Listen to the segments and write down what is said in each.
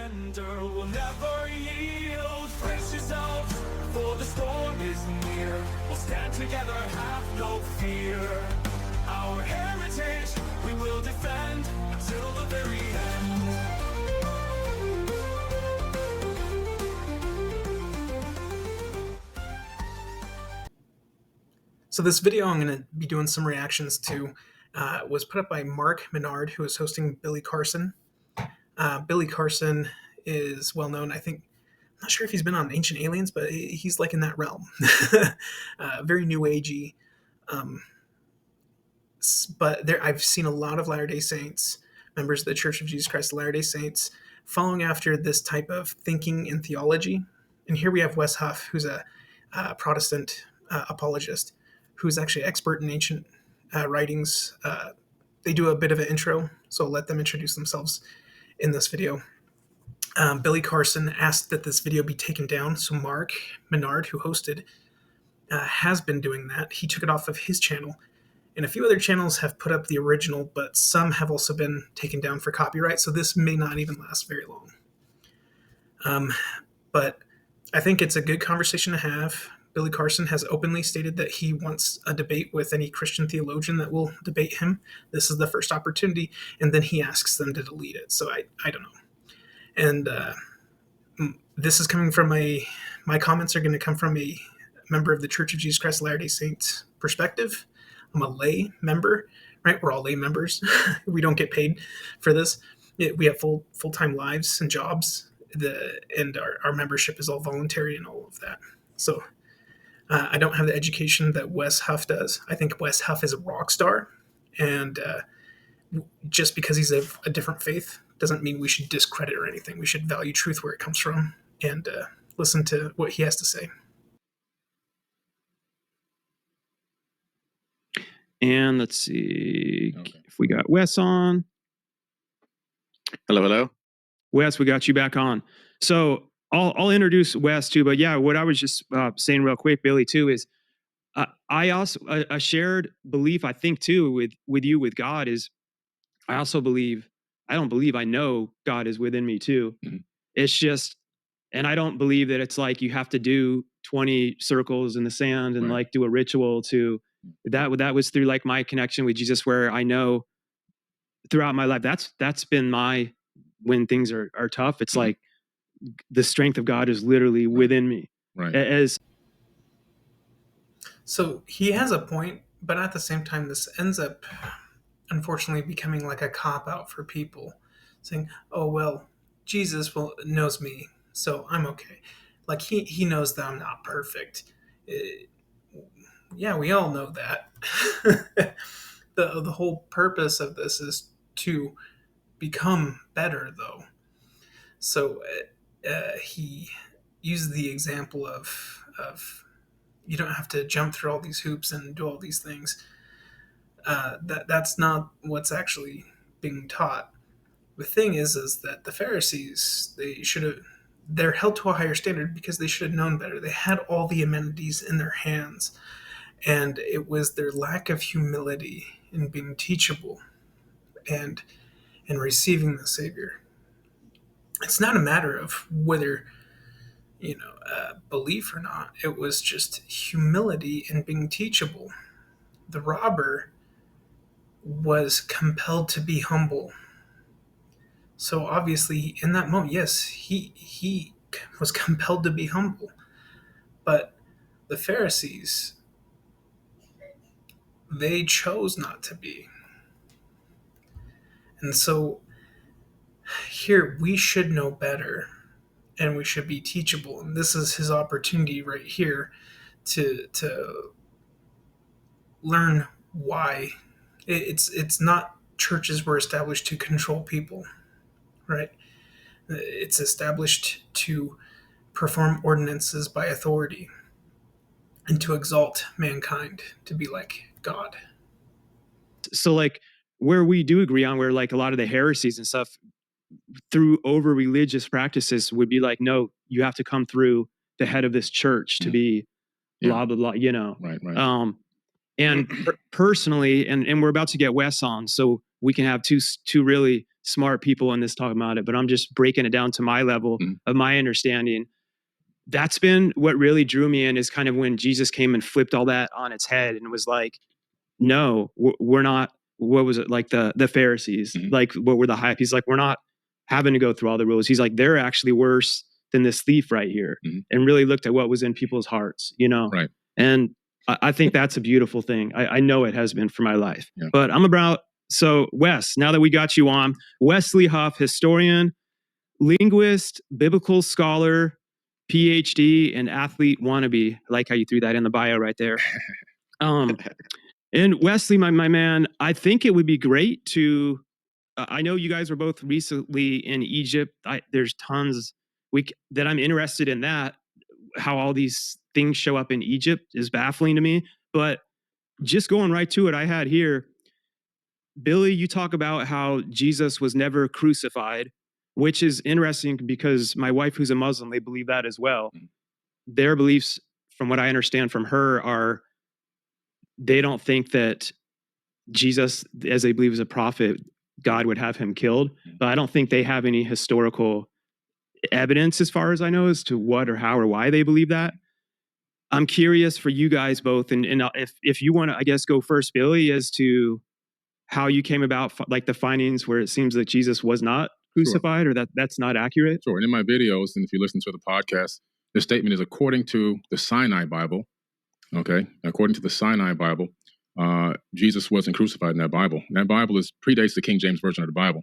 surrender, we'll never yield. Brace yourself, for the storm is near. We'll stand together, have no fear. Our heritage we will defend until the very end. So this video I'm going to be doing some reactions to was put up by Mark Minard, who is hosting Billy Carson. Billy Carson is well known. I'm not sure if he's been on Ancient Aliens, but he's like in that realm. Very new agey. But I've seen a lot of Latter-day Saints, members of the Church of Jesus Christ of Latter-day Saints, following after this type of thinking and theology. And here we have Wes Huff, who's a Protestant apologist, who's actually expert in ancient writings. They do a bit of an intro, so I'll let them introduce themselves in this video. Billy Carson asked that this video be taken down, so Mark Minard, who hosted, has been doing that. He took it off of his channel, and a few other channels have put up the original, but some have also been taken down for copyright, so this may not even last very long. But I think it's a good conversation to have. Billy Carson has openly stated that he wants a debate with any Christian theologian that will debate him. This is the first opportunity, and then he asks them to delete it. So I don't know. And this is coming from my comments are going to come from a member of the Church of Jesus Christ of Latter-day Saints perspective. I'm a lay member, right? We're all lay members. We don't get paid for this. We have full-time lives and jobs, and our membership is all voluntary and all of that. So I don't have the education that Wes Huff does. I think Wes Huff is a rock star, and just because he's of a different faith doesn't mean we should discredit or anything. We should value truth where it comes from and listen to what he has to say. And let's see if we got Wes on. Hello. Wes, we got you back on. So I'll introduce Wes too, but yeah, what I was just saying real quick, Billy, too, is I also a shared belief, I think, too, with you, with God, is I also believe, I know God is within me too. Mm-hmm. It's just, and I don't believe that it's like you have to do 20 circles in the sand and like do a ritual to that was through like my connection with Jesus, where I know throughout my life, that's been when things are tough. It's like the strength of God is literally within me. Right. So he has a point, but at the same time, this ends up unfortunately becoming like a cop-out for people, saying, oh, well, Jesus knows me, so I'm okay. Like he knows that I'm not perfect. Yeah, we all know that. The whole purpose of this is to become better, though. So he used the example of you don't have to jump through all these hoops and do all these things. That's not what's actually being taught. The thing is that the Pharisees, they're held to a higher standard because they should have known better. They had all the amenities in their hands, and it was their lack of humility in being teachable and receiving the Savior. It's not a matter of whether belief or not. It was just humility in being teachable. The robber was compelled to be humble. So obviously, in that moment, yes, he was compelled to be humble. But the Pharisees, they chose not to be. And so here, we should know better, and we should be teachable. And this is his opportunity right here to learn why. It's not churches were established to control people, right? It's established to perform ordinances by authority and to exalt mankind, to be like God. So like where we do agree on, where like a lot of the heresies and stuff through over religious practices would be like, no, you have to come through the head of this church to be blah, blah, blah, Right. And personally, and we're about to get Wes on, so we can have two really smart people in this talking about it, but I'm just breaking it down to my level of my understanding. That's been what really drew me in, is kind of when Jesus came and flipped all that on its head and was like, no, we're not, what was it, like the Pharisees, like what were the hype? He's like, we're not having to go through all the rules. He's like, they're actually worse than this thief right here, and really looked at what was in people's hearts, you know? Right. And I think that's a beautiful thing. I know it has been for my life. Yeah. But so Wes, now that we got you on, Wesley Huff, historian, linguist, biblical scholar, PhD, and athlete wannabe. I like how you threw that in the bio right there. And Wesley, my man, I think it would be great to, I know you guys were both recently in Egypt. There's tons that I'm interested in that. How all these things show up in Egypt is baffling to me. But just going right to it, I had here, Billy, you talk about how Jesus was never crucified, which is interesting because my wife, who's a Muslim, they believe that as well. Their beliefs, from what I understand from her, are they don't think that Jesus, as they believe is a prophet, God would have him killed. But I don't think they have any historical evidence, as far as I know, as to what or how or why they believe that. I'm curious for you guys both, and if you want to, I guess, go first, Billy, as to how you came about, like the findings where it seems that Jesus was not crucified, or that's not accurate. Sure. And in my videos, and if you listen to the podcast, the statement is according to the Sinai Bible. Okay, according to the Sinai Bible, Jesus wasn't crucified in that Bible. And that Bible predates the King James version of the Bible,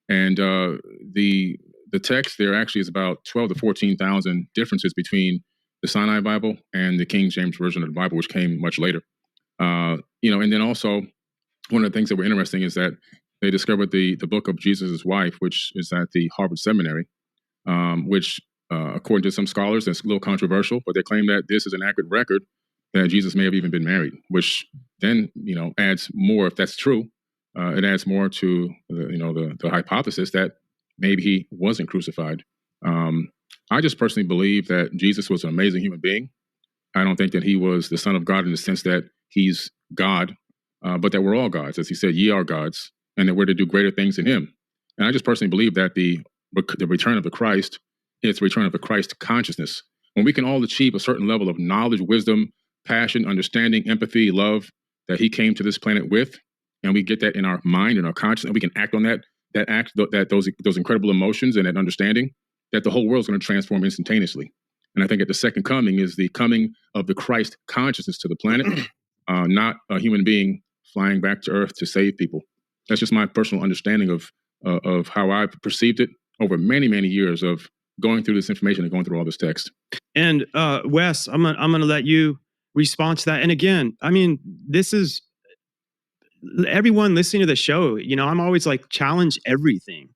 and the text there actually is about 12 to 14,000 differences between the Sinai Bible and the King James version of the Bible, which came much later. And then also one of the things that were interesting is that they discovered the book of Jesus' wife, which is at the Harvard Seminary, which according to some scholars, that's a little controversial, but they claim that this is an accurate record that Jesus may have even been married, which then, adds more, if that's true, it adds more to the hypothesis that maybe he wasn't crucified. I just personally believe that Jesus was an amazing human being. I don't think that he was the Son of God in the sense that he's God, but that we're all gods. As he said, ye are gods, and that we're to do greater things in him. And I just personally believe that the return of the Christ is the return of the Christ consciousness. When we can all achieve a certain level of knowledge, wisdom, passion, understanding, empathy, love that he came to this planet with, and we get that in our mind and our consciousness, and we can act on those incredible emotions and that understanding, that the whole world's going to transform instantaneously. And I think at the second coming is the coming of the Christ consciousness to the planet, not a human being flying back to Earth to save people. That's just my personal understanding of how I've perceived it over many, many years of going through this information and going through all this text. And Wes, I'm gonna let you respond to that. And again, I mean, this is everyone listening to the show. I'm always like, challenge everything.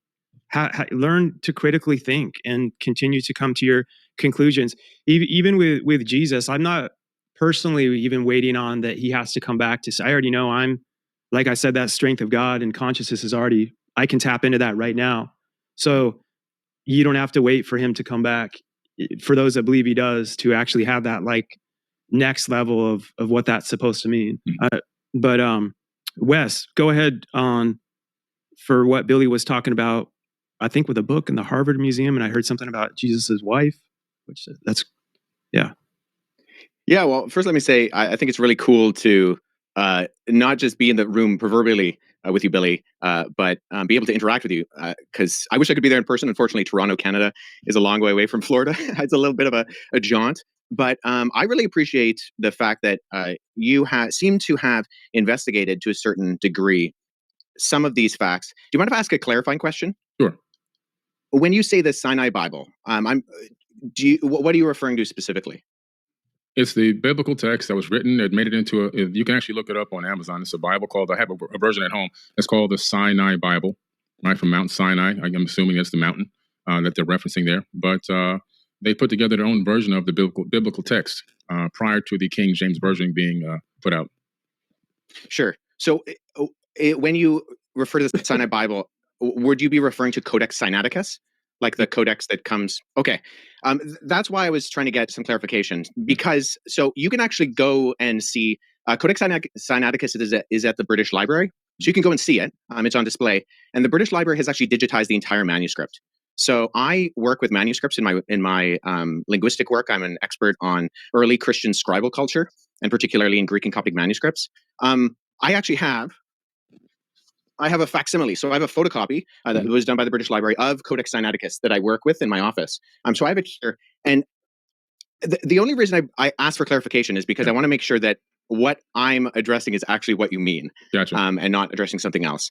Learn to critically think and continue to come to your conclusions. Even with Jesus, I'm not personally even waiting on that he has to come back to say, I already know like I said, that strength of God and consciousness is already, I can tap into that right now. So you don't have to wait for him to come back. For those that believe he does, to actually have that like next level of what that's supposed to mean. But Wes, go ahead on for what Billy was talking about. I think with a book in the Harvard Museum, and I heard something about Jesus's wife, which yeah. Yeah, well, first let me say, I think it's really cool to not just be in the room proverbially with you, Billy, but be able to interact with you. Because I wish I could be there in person. Unfortunately, Toronto, Canada is a long way away from Florida. It's a little bit of a jaunt. But I really appreciate the fact that you seem to have investigated to a certain degree some of these facts. Do you mind if I ask a clarifying question? Sure. When you say the Sinai Bible, what are you referring to specifically? It's the biblical text that was written. It made it into you can actually look it up on Amazon. It's a Bible I have a version at home. It's called the Sinai Bible, right, from Mount Sinai. I'm assuming it's the mountain that they're referencing there. But they put together their own version of the biblical text prior to the King James Version being put out. Sure. So when you refer to the Sinai Bible, would you be referring to Codex Sinaiticus? Like the codex that comes. Okay. That's why I was trying to get some clarification, because so you can actually go and see Codex Sinaiticus is at the British Library. So you can go and see it. It's on display. And the British Library has actually digitized the entire manuscript. So I work with manuscripts in my linguistic work. I'm an expert on early Christian scribal culture, and particularly in Greek and Coptic manuscripts. I actually have a facsimile. So I have a photocopy that was done by the British Library of Codex Sinaiticus that I work with in my office. So I have it here. And the only reason I ask for clarification is because I want to make sure that what I'm addressing is actually what you mean, Gotcha. and not addressing something else.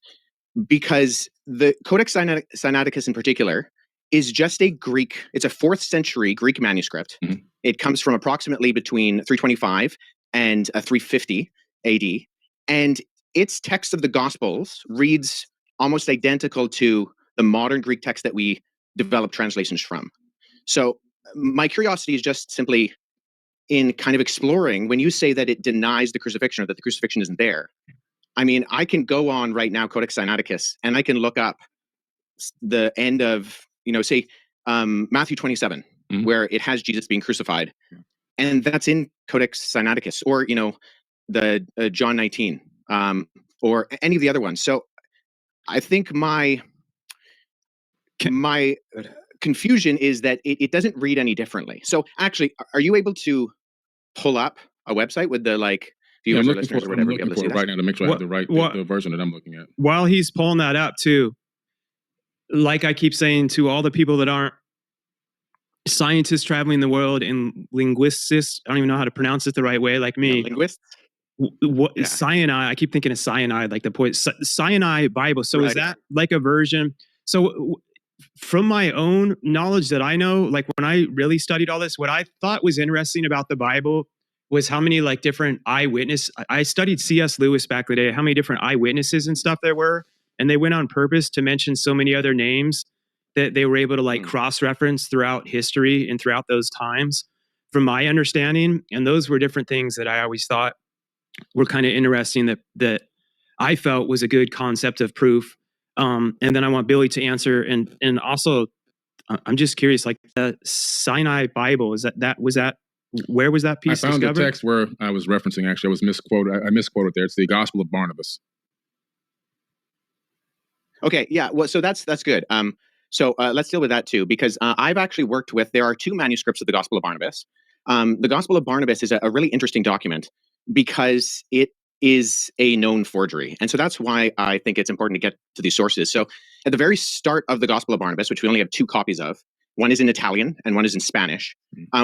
Because the Codex Sinaiticus in particular is just it's a 4th century Greek manuscript. Mhm. It comes from approximately between 325 and 350 AD. And its text of the Gospels reads almost identical to the modern Greek text that we develop translations from. So my curiosity is just simply in kind of exploring when you say that it denies the crucifixion or that the crucifixion isn't there. I mean, I can go on right now, Codex Sinaiticus, and I can look up the end of, say, Matthew 27, Mhm. where it has Jesus being crucified. And that's in Codex Sinaiticus, or, the John 19, or any of the other ones. So I think my confusion is that it doesn't read any differently. So actually, are you able to pull up a website with the Yeah, viewers I'm or looking listeners for, or I'm whatever be able looking to see for it this? right now to make sure I have the right What- the version that I'm looking at. While he's pulling that up too, like I keep saying to all the people that aren't scientists traveling the world and linguists, I don't even know how to pronounce it the right way, like me. Linguists? What Yeah. cyanide? I keep thinking of cyanide, like the poison cyanide Bible. So is Right. that like a version? So from my own knowledge that I know, like when I really studied all this, what I thought was interesting about the Bible was how many like different eyewitness. I studied C.S. Lewis back in the day, how many different eyewitnesses and stuff there were, and they went on purpose to mention so many other names that they were able to like cross-reference throughout history and throughout those times, from my understanding. And those were different things that I always thought were kind of interesting that I felt was a good concept of proof. And then I want Billy to answer, and also I'm just curious, like the Sinai Bible, was that where was that I piece found discovered? the text where I was referencing. Actually, I was misquoted. I misquoted there. It's the Gospel of Barnabas. Okay, yeah. Well, so that's good. So let's deal with that too, because I've actually worked with. There are 2 manuscripts of the Gospel of Barnabas. The Gospel of Barnabas is a really interesting document because it is a known forgery, and so that's why I think it's important to get to these sources. So at the very start of the Gospel of Barnabas, which we only have 2 copies of, one is in Italian and one is in Spanish.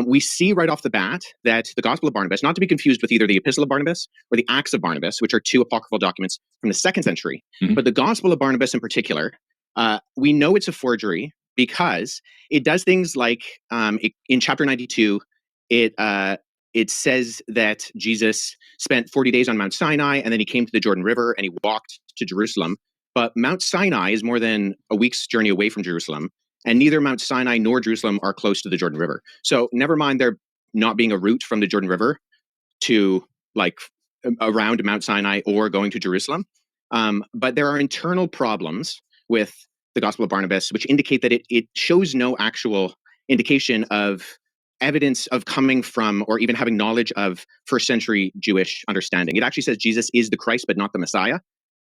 We see right off the bat that the Gospel of Barnabas, not to be confused with either the Epistle of Barnabas or the Acts of Barnabas, which are 2 apocryphal documents from the 2nd century, but the Gospel of Barnabas in particular, we know it's a forgery because it does things like in chapter 92, it says that Jesus spent 40 days on Mount Sinai, and then he came to the Jordan River and he walked to Jerusalem. But Mount Sinai is more than a week's journey away from Jerusalem, and neither Mount Sinai nor Jerusalem are close to the Jordan River. So never mind there not being a route from the Jordan River to around Mount Sinai or going to Jerusalem. But there are internal problems with the Gospel of Barnabas, which indicate that it shows no actual indication of evidence of coming from or even having knowledge of 1st century Jewish understanding. It actually says Jesus is the Christ, but not the Messiah,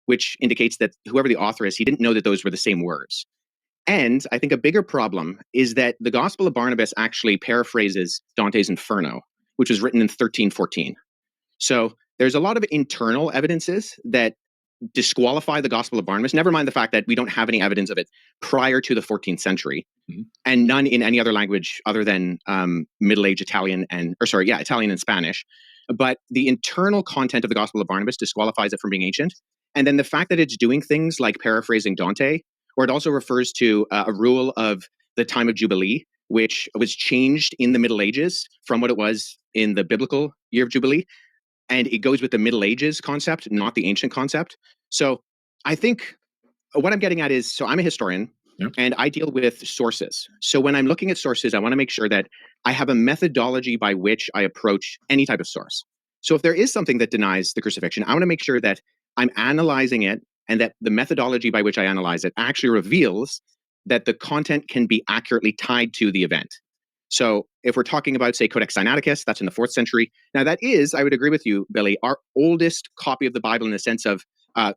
which indicates that whoever the author is, he didn't know that those were the same words. And I think a bigger problem is that the Gospel of Barnabas actually paraphrases Dante's Inferno, which was written in 1314. So there's a lot of internal evidences that disqualify the Gospel of Barnabas, never mind the fact that we don't have any evidence of it prior to the 14th century, and none in any other language other than Middle Age Italian Italian and Spanish. But the internal content of the Gospel of Barnabas disqualifies it from being ancient. And then the fact that it's doing things like paraphrasing Dante, or it also refers to a rule of the time of Jubilee, which was changed in the Middle Ages from what it was in the biblical year of Jubilee. And it goes with the Middle Ages concept, not the ancient concept. So I think what I'm getting at is, so I'm a historian, and I deal with sources. So when I'm looking at sources, I want to make sure that I have a methodology by which I approach any type of source. So if there is something that denies the crucifixion, I want to make sure that I'm analyzing it and that the methodology by which I analyze it actually reveals that the content can be accurately tied to the event. So if we're talking about, say, Codex Sinaiticus, that's in the 4th century. Now that is, I would agree with you, Billy, our oldest copy of the Bible in the sense of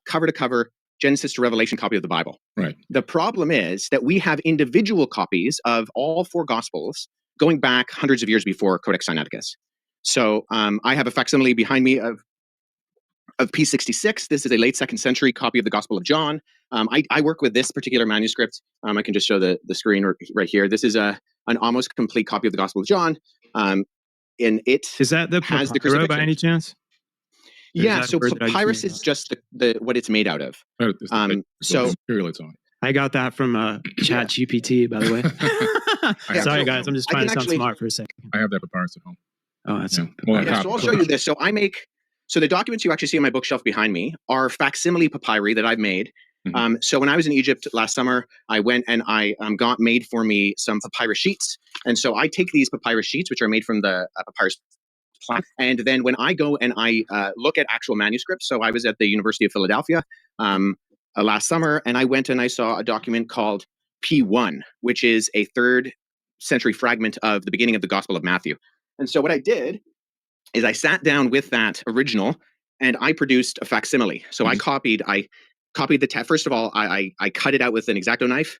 cover to cover, Genesis to Revelation copy of the Bible. Right. The problem is that we have individual copies of all 4 Gospels going back hundreds of years before Codex Sinaiticus. So I have a facsimile behind me of P66. This is a late 2nd century copy of the Gospel of John. I work with this particular manuscript. I can just show the screen right here. This is an almost complete copy of the Gospel of John. And it Is that the has the papyro by crucifixion. any chance? Or is Yeah, that a so word that I just papyrus made is up? just the what it's made out of. So the material it's on. I got that from Chat GPT, by the way. Yeah, Sorry, so guys. I'm just I trying can to sound actually- smart for a second. I have that papyrus at home. Oh, that's Yeah. Well, Yeah, so I'll show you this. So so the documents you actually see on my bookshelf behind me are facsimile papyri that I've made. Mhm. So when I was in Egypt last summer, I went and I got made for me some papyrus sheets. And so I take these papyrus sheets, which are made from the papyrus plant, and then when I go and I look at actual manuscripts, so I was at the University of Philadelphia last summer, and I went and I saw a document called P1, which is a 3rd century fragment of the beginning of the Gospel of Matthew. And so what I did is I sat down with that original and I produced a facsimile. So I copied the text. First of all, I cut it out with an X-Acto knife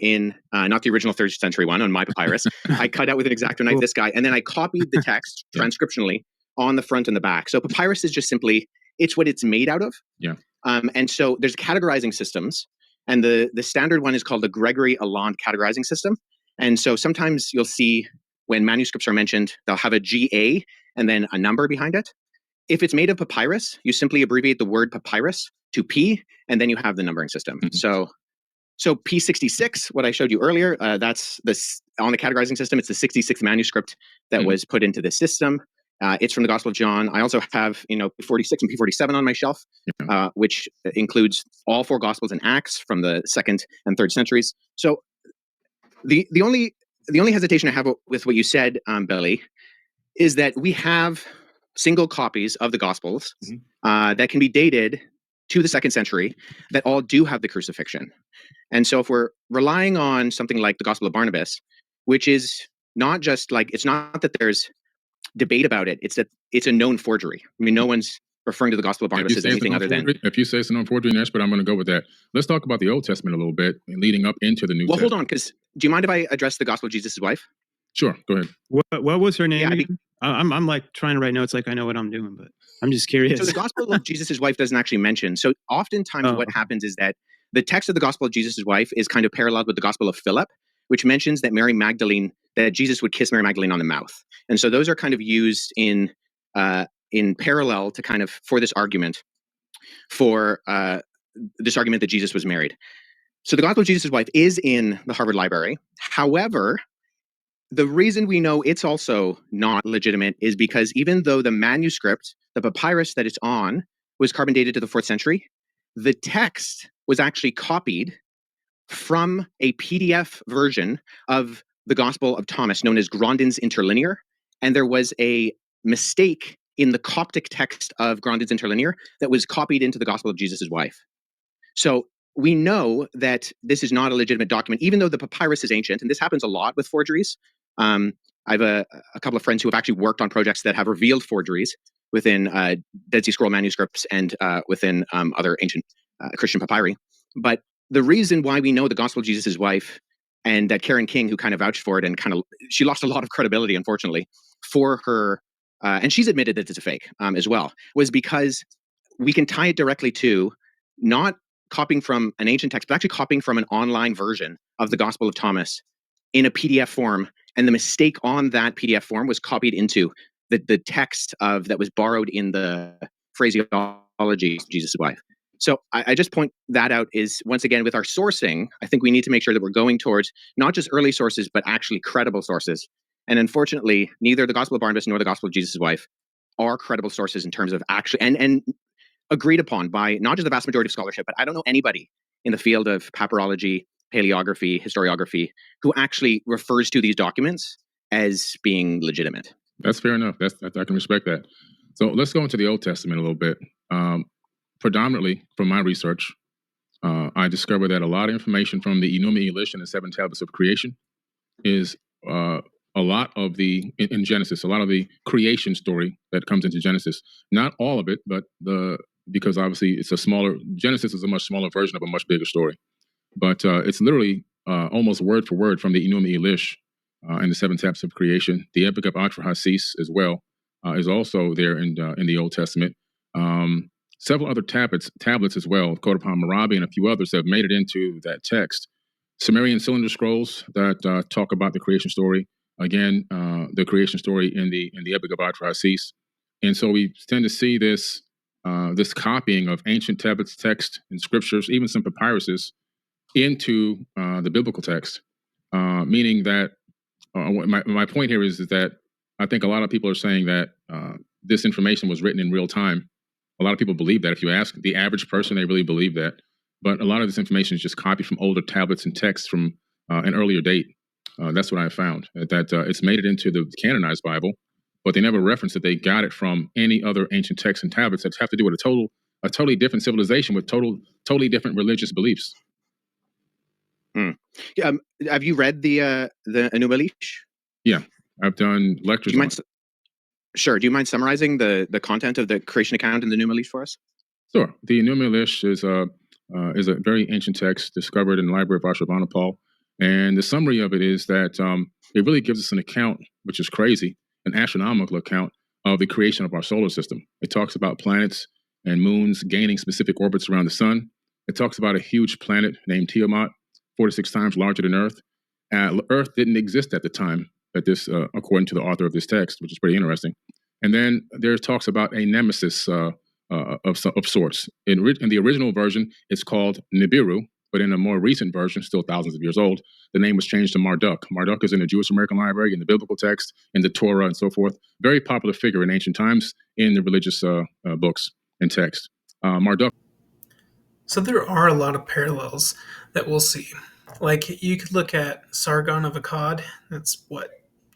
in not the original 3rd century one on my papyrus. I cut out with an X-Acto knife this guy, and then I copied the text transcriptionally on the front and the back. So papyrus is just simply, it's what it's made out of. Yeah. And so there's categorizing systems, and the standard one is called the Gregory Alland categorizing system. And so sometimes you'll see when manuscripts are mentioned, they'll have a GA and then a number behind it. If it's made of papyrus, you simply abbreviate the word papyrus to P, and then you have the numbering system. Mhm. So P66, what I showed you earlier, that's this on the categorizing system. It's the 66th manuscript that was put into the system. It's from the Gospel of John. I also have, P46 and P47 on my shelf, which includes all 4 Gospels and Acts from the 2nd and 3rd centuries. So the only hesitation I have with what you said, Billy, is that we have single copies of the Gospels that can be dated to the 2nd century that all do have the crucifixion. And so if we're relying on something like the Gospel of Barnabas, which is not just like, it's not that there's debate about it, it's that it's a known forgery. I mean, no one's referring to the Gospel of Barnabas as anything other than... If you say it's a known forgery, but I'm going to go with that. Let's talk about the Old Testament a little bit and leading up into the New Testament. Well, hold on, because do you mind if I address the Gospel of Jesus' wife? Sure, go ahead. What was her name Yeah, again? I'm like trying to write notes like I know what I'm doing, but I'm just curious. So the Gospel of Jesus' wife doesn't actually mention. So oftentimes what happens is that the text of the Gospel of Jesus' wife is kind of paralleled with the Gospel of Philip, which mentions that that Jesus would kiss Mary Magdalene on the mouth. And so those are kind of used in parallel to kind of for this argument that Jesus was married. So the Gospel of Jesus' wife is in the Harvard Library. However, the reason we know it's also not legitimate is because even though the manuscript, the papyrus that it's on, was carbon dated to the 4th century, the text was actually copied from a PDF version of the Gospel of Thomas known as Grandin's Interlinear. And there was a mistake in the Coptic text of Grandin's Interlinear that was copied into the Gospel of Jesus' wife. So we know that this is not a legitimate document, even though the papyrus is ancient, and this happens a lot with forgeries. I have a couple of friends who have actually worked on projects that have revealed forgeries within Dead Sea Scroll manuscripts and within other ancient Christian papyri. But the reason why we know the Gospel of Jesus' wife, and that Karen King, who kind of vouched for it and she lost a lot of credibility, unfortunately, for her, and she's admitted that it's a fake as well, was because we can tie it directly to not copying from an ancient text, but actually copying from an online version of the Gospel of Thomas in a PDF form. And the mistake on that PDF form was copied into the text that was borrowed in the phraseology of Jesus' wife. So I just point that out is, once again, with our sourcing, I think we need to make sure that we're going towards not just early sources, but actually credible sources. And unfortunately, neither the Gospel of Barnabas nor the Gospel of Jesus' wife are credible sources in terms of actually, and agreed upon by not just the vast majority of scholarship, but I don't know anybody in the field of papyrology, paleography, historiography, who actually refers to these documents as being legitimate. That's fair enough. I can respect that. So let's go into the Old Testament a little bit. Predominantly from my research, I discovered that a lot of information from the Enuma Elish and the 7 tablets of creation is a lot of in Genesis, a lot of the creation story that comes into Genesis. Not all of it, but the because obviously it's a smaller, Genesis is a much smaller version of a much bigger story. But it's literally almost word for word from the Enuma Elish and the seven tablets of creation. The Epic of Atrahasis as well is also there in the Old Testament. Several other tablets as well, Code of Hammurabi and a few others have made it into that text. Sumerian cylinder scrolls that talk about the creation story. Again, the creation story in the Epic of Atrahasis. And so we tend to see this copying of ancient tablets, text, and scriptures, even some papyruses, into the biblical text, meaning that my point here is that I think a lot of people are saying that this information was written in real time. A lot of people believe that. If you ask the average person, they really believe that. But a lot of this information is just copied from older tablets and texts from an earlier date. That's what I found, that it's made it into the canonized Bible, but they never reference that they got it from any other ancient texts and tablets that have to do with a totally different civilization with totally different religious beliefs. Yeah, have you read the Enuma Elish? Yeah, I've done lectures. Sure. Do you mind summarizing the content of the creation account in the Enuma Elish for us? Sure. The Enuma Elish is a very ancient text discovered in the Library of Ashurbanipal, and the summary of it is that it really gives us an account, which is crazy, an astronomical account of the creation of our solar system. It talks about planets and moons gaining specific orbits around the sun. It talks about a huge planet named Tiamat, 46 times larger than Earth. Earth didn't exist at the time that this, according to the author of this text, which is pretty interesting. And then there talks about a nemesis of sorts. In the original version, it's called Nibiru, but in a more recent version, still thousands of years old, the name was changed to Marduk. Marduk is in the Jewish American Library, in the biblical text, in the Torah, and so forth. Very popular figure in ancient times in the religious books and text. Marduk. So there are a lot of parallels that we'll see. Like, you could look at Sargon of Akkad. That's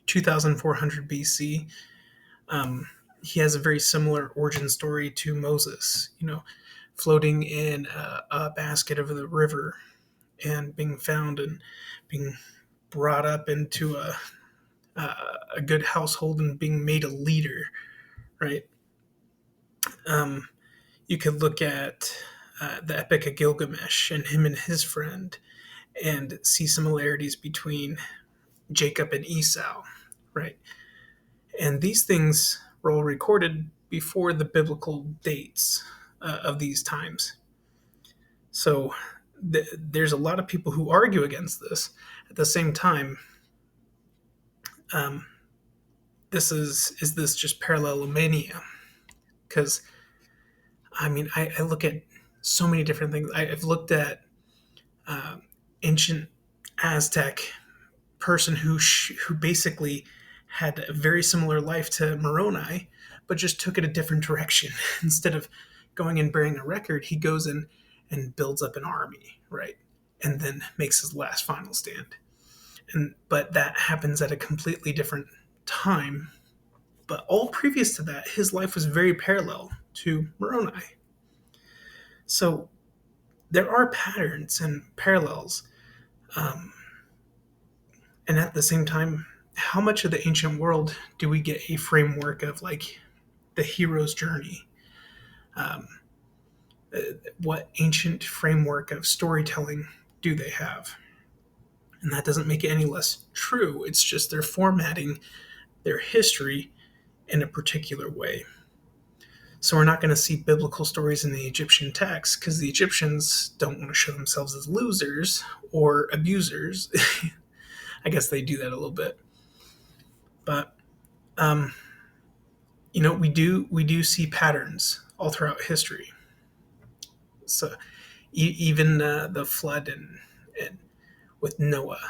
2400 BC. He has a very similar origin story to Moses, floating in a basket over the river and being found and being brought up into a good household and being made a leader, right? You could look at the Epic of Gilgamesh and him and his friend and see similarities between Jacob and Esau, right? And these things were all recorded before the biblical dates of these times. So there's a lot of people who argue against this. At the same time, is this just parallelomania? Because, I look at so many different things. I've looked at ancient Aztec person who basically had a very similar life to Moroni, but just took it a different direction. Instead of going and bearing a record, he goes in and builds up an army, right? And then makes his last final stand. But that happens at a completely different time. But all previous to that, his life was very parallel to Moroni. So there are patterns and parallels. And at the same time, how much of the ancient world do we get a framework of, like, the hero's journey? What ancient framework of storytelling do they have? And that doesn't make it any less true. It's just they're formatting their history in a particular way. So we're not going to see biblical stories in the Egyptian text because the Egyptians don't want to show themselves as losers or abusers. I guess they do that a little bit. But we do see patterns all throughout history. So even the flood and with Noah,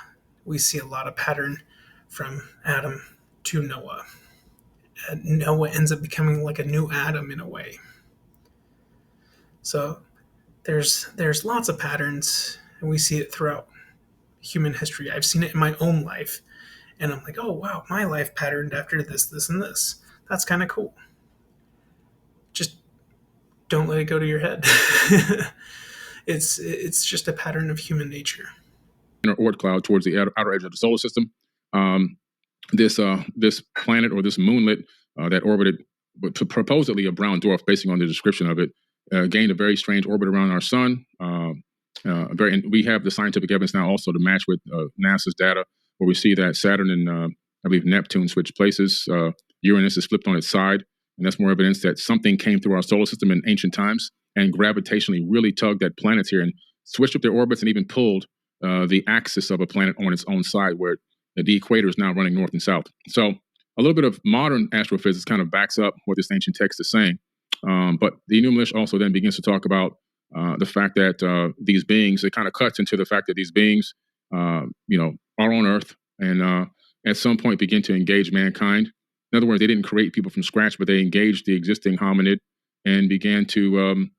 we see a lot of pattern from Adam to Noah. Noah ends up becoming like a new Adam in a way. So there's lots of patterns, and we see it throughout human history. I've seen it in my own life, and I'm like, oh wow, my life patterned after this, this, and this. That's kind of cool. Just don't let it go to your head. It's just a pattern of human nature. Oort cloud towards the outer edge of the solar system. This planet or this moonlet that orbited supposedly a brown dwarf, based on the description of it, gained a very strange orbit around our sun. And we have the scientific evidence now also to match with NASA's data, where we see that Saturn and I believe Neptune switch places. Uranus is flipped on its side, and that's more evidence that something came through our solar system in ancient times and gravitationally really tugged at planets here and switched up their orbits and even pulled the axis of a planet on its own side, where the equator is now running north and south. So a little bit of modern astrophysics kind of backs up what this ancient text is saying. But the Enumalish also then begins to talk about the fact that these beings, it kind of cuts into the fact that these beings, are on Earth and at some point begin to engage mankind. In other words, they didn't create people from scratch, but they engaged the existing hominid and began to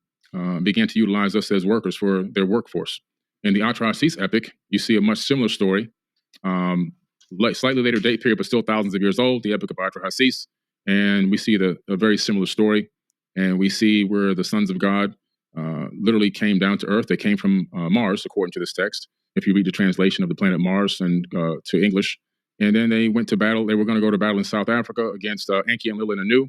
utilize us as workers for their workforce. In the Atrahasis epic, you see a much similar story, slightly later date period, but still thousands of years old, the epic of Atrahasis, and we see a very similar story, and we see where the sons of God literally came down to Earth. They came from Mars, according to this text, if you read the translation of the planet Mars and to English. And then they went to battle. They were going to go to battle in South Africa against Enki and Lil and Anu.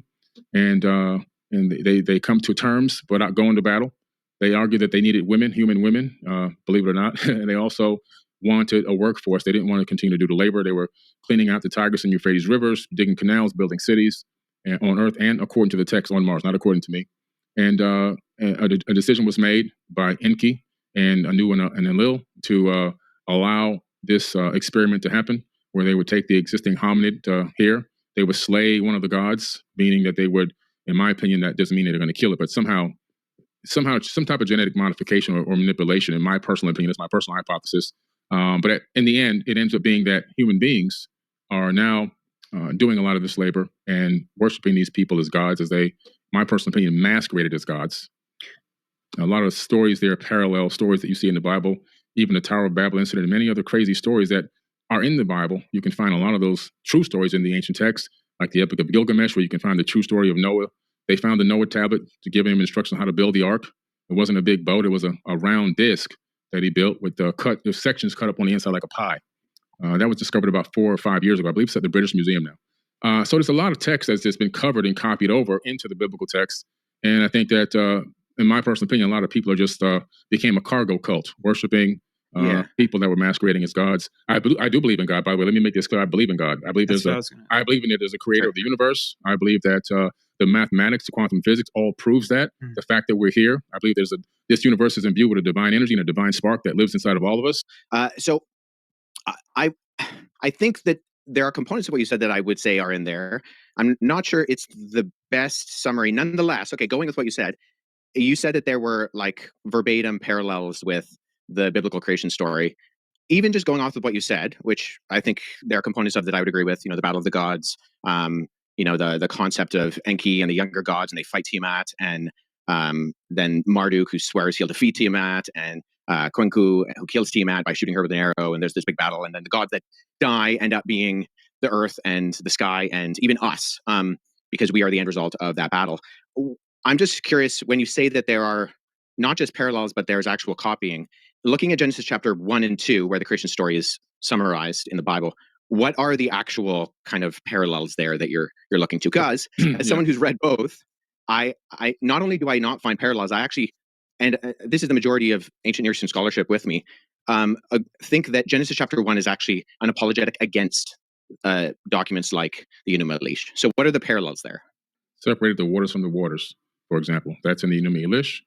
And they come to terms without going to battle. They argued that they needed women, human women, believe it or not. And they also wanted a workforce. They didn't want to continue to do the labor. They were cleaning out the Tigris and Euphrates rivers, digging canals, building cities on Earth, and according to the text on Mars, not according to me. And a decision was made by Enki and Anu and Enlil to allow this experiment to happen, where they would take the existing hominid here. They would slay one of the gods, meaning that they would, in my opinion, that doesn't mean that they're going to kill it, but somehow some type of genetic modification or manipulation, in my personal opinion, that's my personal hypothesis. But in the end, it ends up being that human beings are now doing a lot of this labor and worshiping these people as gods, as they, my personal opinion, masqueraded as gods. A lot of stories there, parallel stories that you see in the Bible, even the Tower of Babel incident and many other crazy stories that are in the Bible. You can find a lot of those true stories in the ancient text, like the Epic of Gilgamesh, where you can find the true story of Noah. They found the Noah tablet to give him instructions on how to build the ark. It wasn't a big boat. It was a round disc that he built with the sections cut up on the inside like a pie. That was discovered about 4 or 5 years ago. I believe it's at the British Museum now. So there's a lot of text that's just been covered and copied over into the biblical text. And I think that, in my personal opinion, a lot of people are just became a cargo cult, worshiping people that were masquerading as gods. I do believe in God, by the way. Let me make this clear. I believe in God. I believe I believe in it as a creator of the universe. I believe that the mathematics, the quantum physics, all proves that. The fact that we're here, I believe this universe is imbued with a divine energy and a divine spark that lives inside of all of us. So I think that there are components of what you said that I would say are in there. I'm not sure it's the best summary. Nonetheless, okay, going with what you said that there were like verbatim parallels with the biblical creation story. Even just going off of what you said, which I think there are components of that I would agree with, the Battle of the Gods, the concept of Enki and the younger gods, and they fight Tiamat, and then Marduk, who swears he'll defeat Tiamat, and Kwenku, who kills Tiamat by shooting her with an arrow, and there's this big battle, and then the gods that die end up being the earth and the sky and even us, because we are the end result of that battle. I'm just curious, when you say that there are not just parallels, but there's actual copying, looking at Genesis chapter 1 and 2, where the creation story is summarized in the Bible, what are the actual kind of parallels there that you're looking to? Because as someone who's read both, I not only do I not find parallels, I actually, and this is the majority of ancient Near Eastern scholarship with me, think that Genesis chapter 1 is actually unapologetic against documents like the Enuma Elish. So what are the parallels there? Separated the waters from the waters, for example. That's in the Enuma Elish,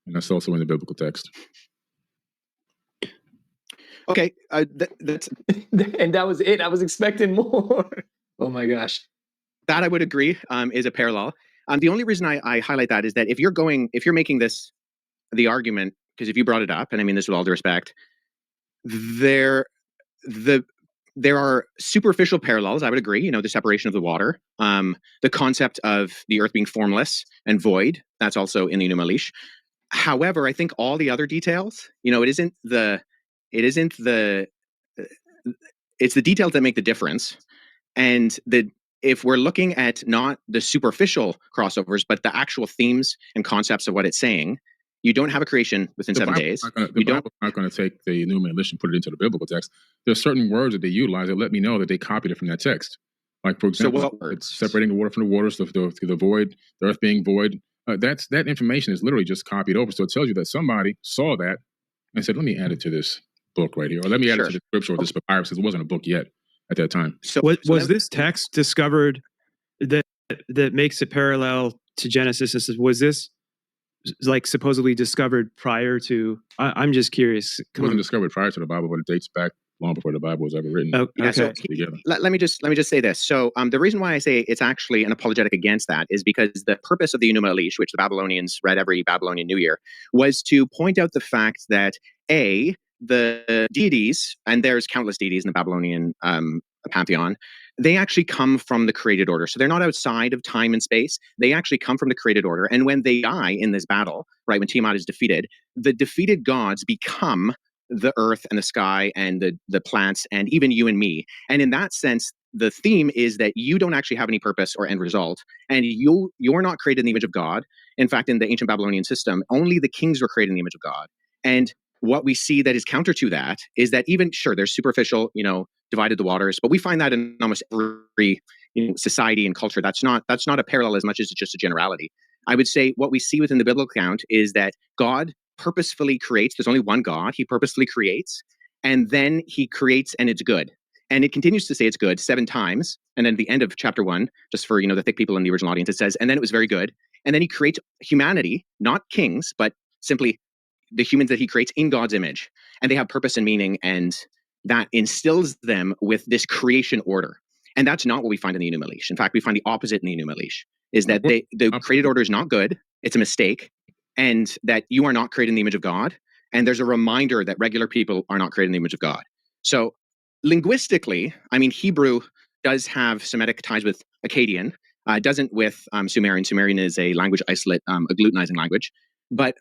and that's also in the biblical text. Okay, that's and that was it. I was expecting more. Oh my gosh. That I would agree is a parallel. The only reason I highlight that is that if you're making this the argument, because if you brought it up, and I mean this with all due respect, there are superficial parallels. I would agree. The separation of the water, the concept of the earth being formless and void. That's also in the Enuma Elish. However, I think all the other details, it's the details that make the difference. And if we're looking at not the superficial crossovers, but the actual themes and concepts of what it's saying, you don't have a creation within 7 days. The Bible's not going to take the Enuma Elish and put it into the biblical text. There's certain words that they utilize that let me know that they copied it from that text. Like, for example, it's separating the water from the waters, the void, the earth being void. that information is literally just copied over. So it tells you that somebody saw that and said, let me add it to this book right here, or let me add it Sure. to the scripture or this papyrus, because it wasn't a book yet at that time. So Was this text discovered that makes it parallel to Genesis? Was this like supposedly discovered prior to? I'm just curious. It wasn't discovered prior to the Bible, but it dates back long before the Bible was ever written. Oh, Yeah, so okay. Together. let me just say this. So the reason why I say it's actually an apologetic against that is because the purpose of the Enuma Elish, which the Babylonians read every Babylonian New Year, was to point out the fact that the deities, and there's countless deities in the Babylonian pantheon, they actually come from the created order. So they're not outside of time and space. They actually come from the created order. And when they die in this battle, right, when Tiamat is defeated, the defeated gods become the earth and the sky and the plants and even you and me. And in that sense, the theme is that you don't actually have any purpose or end result, and you're not created in the image of God. In fact, in the ancient Babylonian system, only the kings were created in the image of God. And what we see that is counter to that is that even, sure, there's superficial, divided the waters, but we find that in almost every society and culture. That's not a parallel as much as it's just a generality. I would say what we see within the biblical account is that God purposefully creates. There's only one God. He purposefully creates, and then he creates, and it's good. And it continues to say it's good 7 times. And then at the end of chapter 1, just for the thick people in the original audience, it says, and then it was very good. And then he creates humanity, not kings, but simply the humans that he creates in God's image. And they have purpose and meaning, and that instills them with this creation order. And that's not what we find in the Enuma Elish. In fact, we find the opposite in the Enuma Elish, is that the created order is not good. It's a mistake. And that you are not created in the image of God. And there's a reminder that regular people are not created in the image of God. So linguistically, Hebrew does have Semitic ties with Akkadian. It doesn't with Sumerian. Sumerian is a language isolate, a glutenizing language. But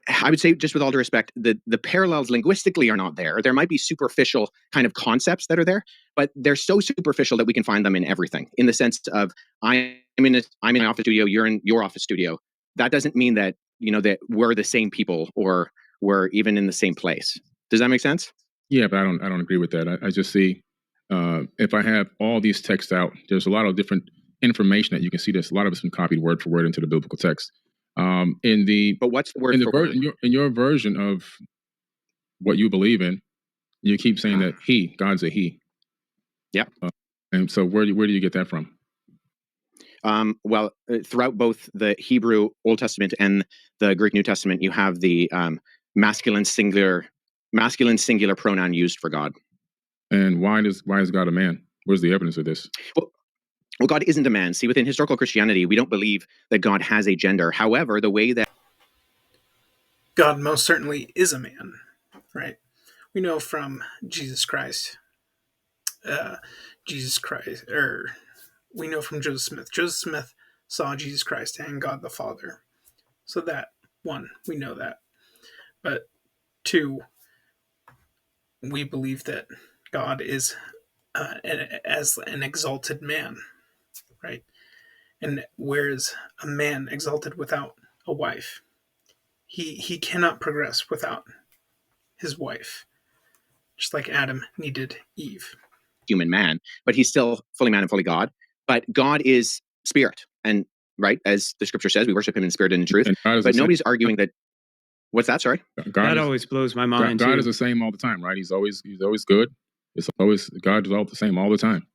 I would say, just with all due respect, the parallels linguistically are not there. There might be superficial kind of concepts that are there, but they're so superficial that we can find them in everything. In the sense of, I'm in an office studio, you're in your office studio. That doesn't mean that that we're the same people or we're even in the same place. Does that make sense? Yeah, but I don't agree with that. I just see if I have all these texts out, there's a lot of different information that you can see. There's a lot of it's been copied word for word into the biblical text. But what's the word for word? In your version of what you believe in, you keep saying that God's a he. Yeah. And so where do you get that from? Throughout both the Hebrew Old Testament and the Greek New Testament, you have the masculine singular pronoun used for God. And why is God a man? Where's the evidence of this? Well, God isn't a man. See, within historical Christianity, we don't believe that God has a gender. However, the way that God most certainly is a man, right? We know from Jesus Christ. We know from Joseph Smith. Joseph Smith saw Jesus Christ and God the Father. So that, 1, we know that. But 2, we believe that God is as an exalted man, right? And where is a man exalted without a wife? He cannot progress without his wife, just like Adam needed Eve. Human man, but he's still fully man and fully God. But God is spirit, and right, as the scripture says, we worship him in spirit and in truth. But nobody's arguing that. What's that? Sorry. That always blows my mind. God is the same all the time, right? He's always good. It's always God is all the same all the time,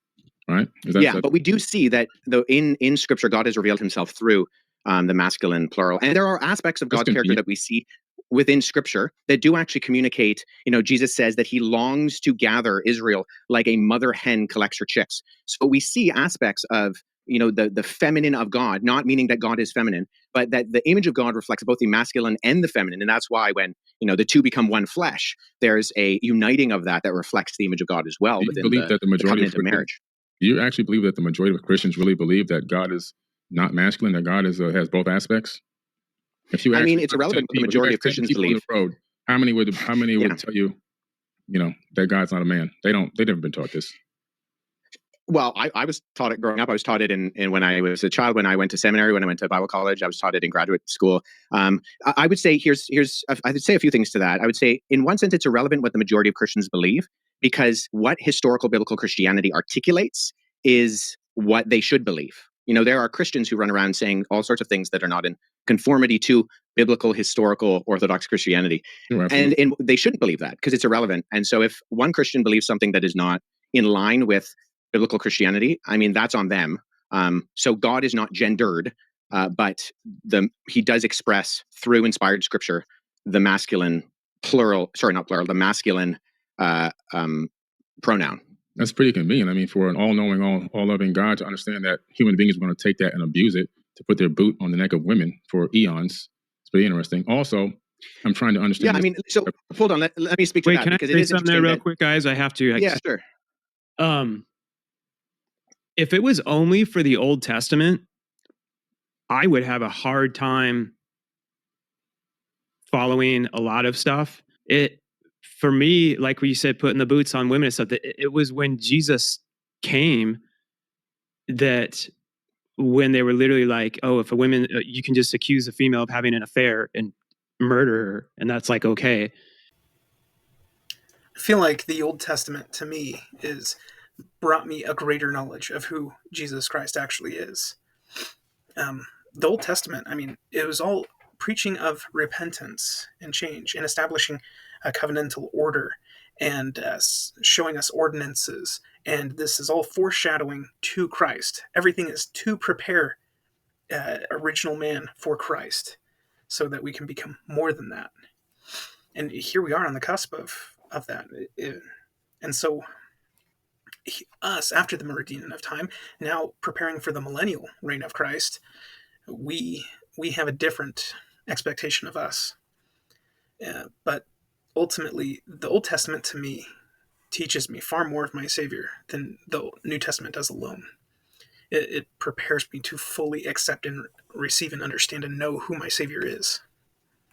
right? But we do see that though in scripture, God has revealed himself through the masculine plural, and there are aspects of God's character that we see within scripture that do actually communicate. Jesus says that he longs to gather Israel like a mother hen collects her chicks. So we see aspects of the feminine of God, not meaning that God is feminine, but that the image of God reflects both the masculine and the feminine. And that's why when the two become one flesh, there's a uniting of that reflects the image of God as well within the covenant of marriage. Do you actually believe that the majority of Christians really believe that God is not masculine, that God is has both aspects? It's irrelevant what the majority of Christians believe. On the road, how many would tell you, that God's not a man? They've never been taught this. Well, I was taught it growing up. I was taught it in when I was a child, when I went to seminary, when I went to Bible college. I was taught it in graduate school. I would say I would say a few things to that. I would say, in one sense, it's irrelevant what the majority of Christians believe, because what historical biblical Christianity articulates is what they should believe. You know, there are Christians who run around saying all sorts of things that are not in conformity to biblical, historical, Orthodox Christianity. Sure, absolutely. And they shouldn't believe that because it's irrelevant. And so if one Christian believes something that is not in line with biblical Christianity, I mean, that's on them. So God is not gendered, but he does express through inspired scripture the masculine plural, sorry, not plural, the masculine pronoun. That's pretty convenient. I mean, for an all-knowing, all-loving God to understand that human beings are going to take that and abuse it to put their boot on the neck of women for eons. It's pretty interesting. Also, I'm trying to understand. Yeah, I mean, so hold on. Let me speak to Wait, that can I because say it is something there interesting real quick, guys? I have to. Yeah, sure. If it was only for the Old Testament, I would have a hard time following a lot of stuff. For me, like what you said, putting the boots on women and stuff, it was when Jesus came that when they were literally like, oh, if a woman, you can just accuse a female of having an affair and murder her, and that's like, okay. I feel like the Old Testament to me brought me a greater knowledge of who Jesus Christ actually is. The Old Testament, I mean, it was all preaching of repentance and change and establishing a covenantal order and showing us ordinances. And this is all foreshadowing to Christ. Everything is to prepare original man for Christ so that we can become more than that. And here we are on the cusp of that. And so us, after the meridian of time, now preparing for the millennial reign of Christ, we have a different expectation of us. But ultimately, the Old Testament to me teaches me far more of my Savior than the New Testament does alone. It prepares me to fully accept and receive and understand and know who my Savior is.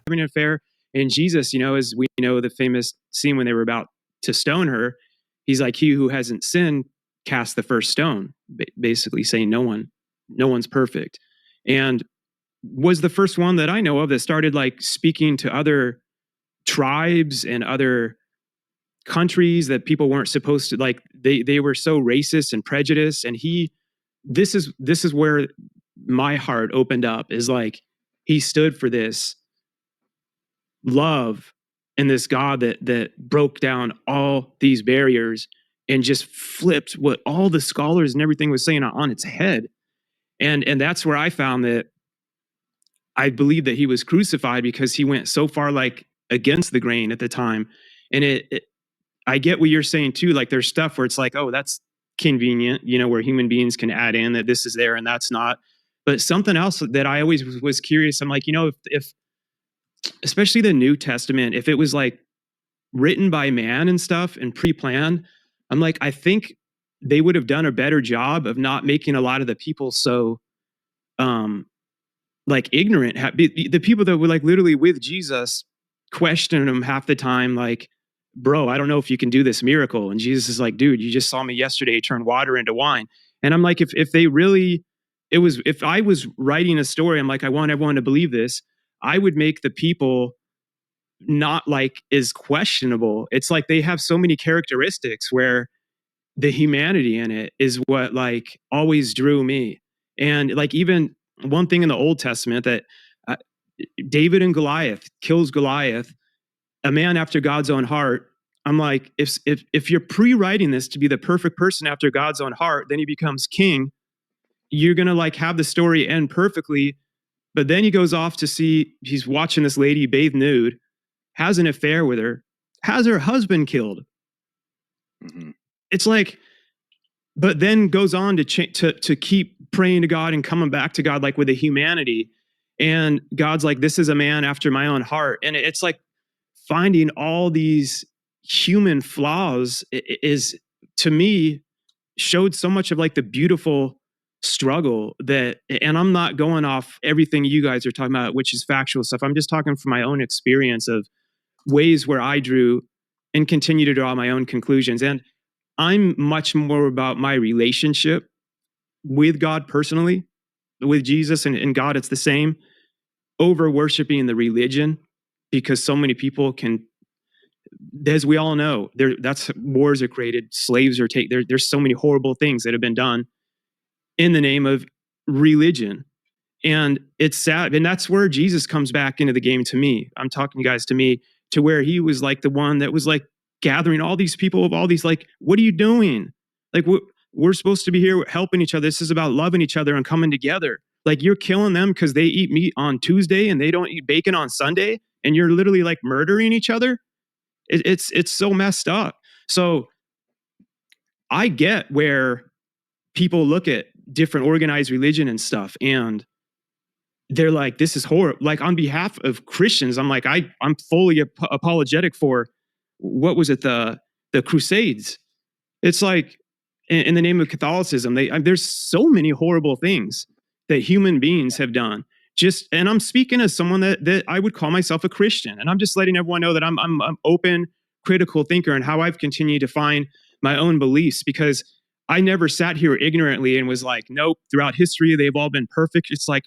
Having an affair. And Jesus, as we know, the famous scene when they were about to stone her, he's like, he who hasn't sinned cast the first stone, basically saying no one's perfect. And was the first one that I know of that started like speaking to other tribes and other countries that people weren't supposed to, like they were so racist and prejudiced. And this is where my heart opened up, is like he stood for this love and this God that broke down all these barriers and just flipped what all the scholars and everything was saying on its head. And that's where I found that I believe that he was crucified, because he went so far like against the grain at the time. And I get what you're saying too. Like there's stuff where it's like, oh, that's convenient, where human beings can add in that this is there and that's not. But something else that I always was curious, I'm like, if especially the New Testament, if it was like written by man and stuff and pre-planned, I'm like, I think they would have done a better job of not making a lot of the people so like ignorant. The people that were like literally with Jesus questioning him half the time, like, bro, I don't know if you can do this miracle. And Jesus is like, dude, you just saw me yesterday turn water into wine. And I'm like, if they really, if I was writing a story, I'm like, I want everyone to believe this, I would make the people not like is questionable. It's like they have so many characteristics where the humanity in it is what like always drew me. And like even one thing in the Old Testament that uh, David and Goliath kills Goliath, a man after God's own heart. I'm like, if you're pre-writing this to be the perfect person after God's own heart, then he becomes king. You're gonna like have the story end perfectly, but then he goes off to see, he's watching this lady bathe nude, has an affair with her, has her husband killed. Mm-hmm. It's like, but then goes on to keep praying to God and coming back to God, like with the humanity. And God's like, this is a man after my own heart. And it's like finding all these human flaws is, to me, showed so much of like the beautiful struggle that, and I'm not going off everything you guys are talking about, which is factual stuff. I'm just talking from my own experience of ways where I drew and continue to draw my own conclusions. And I'm much more about my relationship with God personally, with Jesus and God. It's the same, over worshiping the religion, because so many people can, as we all know, that's wars are created, slaves are taken. There's so many horrible things that have been done in the name of religion. And it's sad. And that's where Jesus comes back into the game to me. I'm talking, guys, to me, to where he was like the one that was like gathering all these people of all these, like, what are you doing? Like, we're supposed to be here helping each other. This is about loving each other and coming together. Like, you're killing them because they eat meat on Tuesday and they don't eat bacon on Sunday. And you're literally like murdering each other. It's so messed up. So I get where people look at different organized religion and stuff, and they're like, this is horrible. Like, on behalf of Christians, I'm like, I'm fully apologetic for, what was it, the Crusades. It's like, in the name of Catholicism, there's so many horrible things that human beings have done. And I'm speaking as someone that I would call myself a Christian, and I'm just letting everyone know that I'm open, critical thinker, and how I've continued to find my own beliefs, because I never sat here ignorantly and was like, nope, throughout history they've all been perfect. It's like,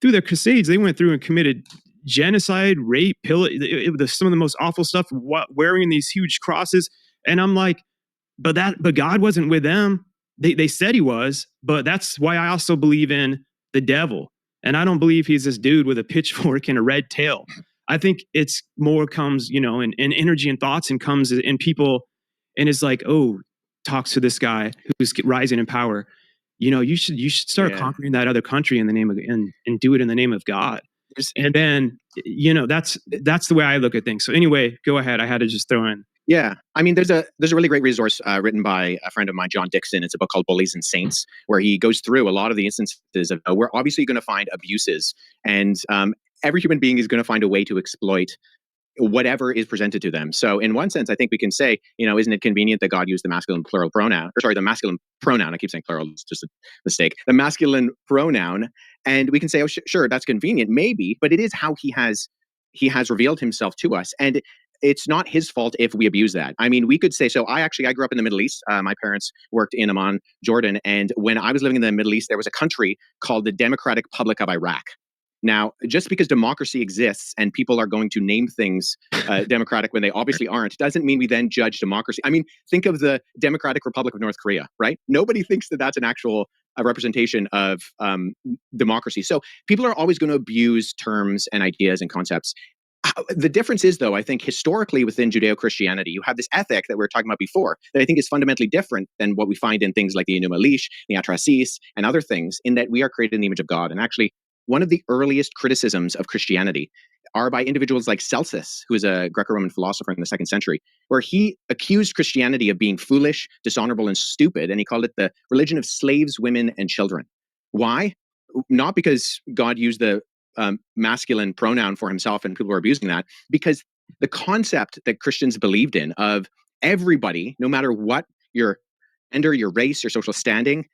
through the Crusades, they went through and committed genocide, rape, some of the most awful stuff, wearing these huge crosses. And I'm like, but God wasn't with them. They said he was, but that's why I also believe in the devil. And I don't believe he's this dude with a pitchfork and a red tail. I think it's more comes, in energy and thoughts, and comes in people, and is like, oh, talks to this guy who's rising in power. You should start conquering that other country in the name of, and do it in the name of God. And then, that's the way I look at things. So anyway, go ahead. I had to just throw in. Yeah, I mean, there's a really great resource written by a friend of mine, John Dixon. It's a book called Bullies and Saints, where he goes through a lot of the instances of where obviously you're going to find abuses, and every human being is going to find a way to exploit whatever is presented to them. So in one sense, I think we can say, isn't it convenient that God used the masculine plural pronoun, or sorry, the masculine pronoun? I keep saying plural, it's just a mistake. The masculine pronoun, and we can say, oh, sure, that's convenient, maybe, but it is how he has revealed himself to us, and it's not his fault if we abuse that. I mean, we could say, so I grew up in the Middle East. My parents worked in Amman, Jordan, and when I was living in the Middle East, there was a country called the Democratic Republic of Iraq. Now, just because democracy exists and people are going to name things democratic when they obviously aren't, doesn't mean we then judge democracy. I mean, think of the Democratic Republic of North Korea, right? Nobody thinks that that's an actual representation of democracy. So people are always going to abuse terms and ideas and concepts. The difference is, though, I think historically within Judeo-Christianity, you have this ethic that we were talking about before that I think is fundamentally different than what we find in things like the Enuma Elish, the Atrasis, and other things, in that we are created in the image of God. And actually, one of the earliest criticisms of Christianity are by individuals like Celsus, who is a Greco-Roman philosopher in the 2nd century, where he accused Christianity of being foolish, dishonorable, and stupid, and he called it the religion of slaves, women, and children. Why? Not because God used the masculine pronoun for himself and people were abusing that, because the concept that Christians believed in of everybody, no matter what your gender, your race, your social standing,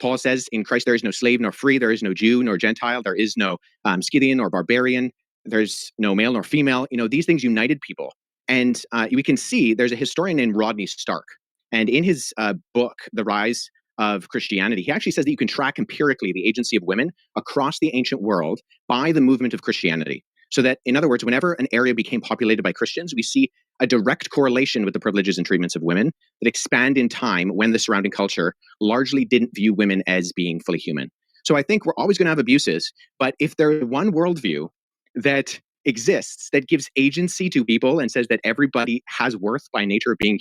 Paul says in Christ there is no slave nor free, there is no Jew nor Gentile, there is no Scythian or barbarian, there's no male nor female. These things united people. And we can see there's a historian named Rodney Stark. And in his book, The Rise of Christianity, he actually says that you can track empirically the agency of women across the ancient world by the movement of Christianity. So that, in other words, whenever an area became populated by Christians, we see a direct correlation with the privileges and treatments of women that expand in time when the surrounding culture largely didn't view women as being fully human. So I think we're always going to have abuses, but if there's one worldview that exists that gives agency to people and says that everybody has worth by nature of being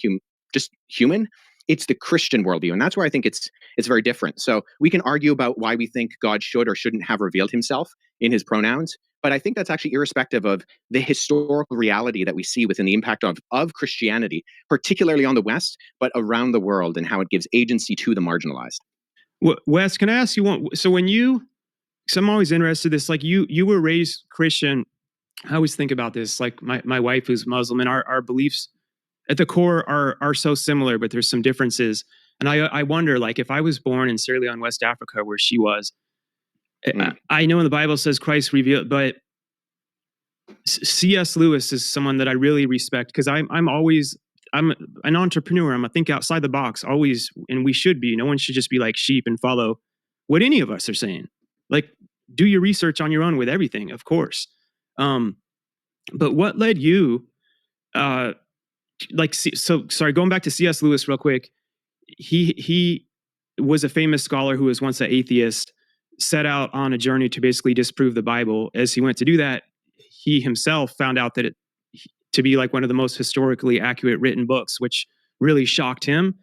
just human, it's the Christian worldview. And that's where I think it's very different. So we can argue about why we think God should or shouldn't have revealed himself in his pronouns. But I think that's actually irrespective of the historical reality that we see within the impact of Christianity, particularly on the West, but around the world, and how it gives agency to the marginalized. Wes, can I ask you one? So so I'm always interested in this, like you were raised Christian. I always think about this, like my wife who's Muslim, and our beliefs at the core are so similar, but there's some differences. And I wonder, like, if I was born in Sierra Leone, West Africa, where she was, I know in the Bible says Christ revealed, but C.S. Lewis is someone that I really respect, because I'm an entrepreneur. I'm a think outside the box always, and we should be. No one should just be like sheep and follow what any of us are saying. Like, do your research on your own with everything, of course. But what led you, sorry, going back to C.S. Lewis real quick. He was a famous scholar who was once an atheist, set out on a journey to basically disprove the Bible. As he went to do that, he himself found out that it to be like one of the most historically accurate written books, which really shocked him.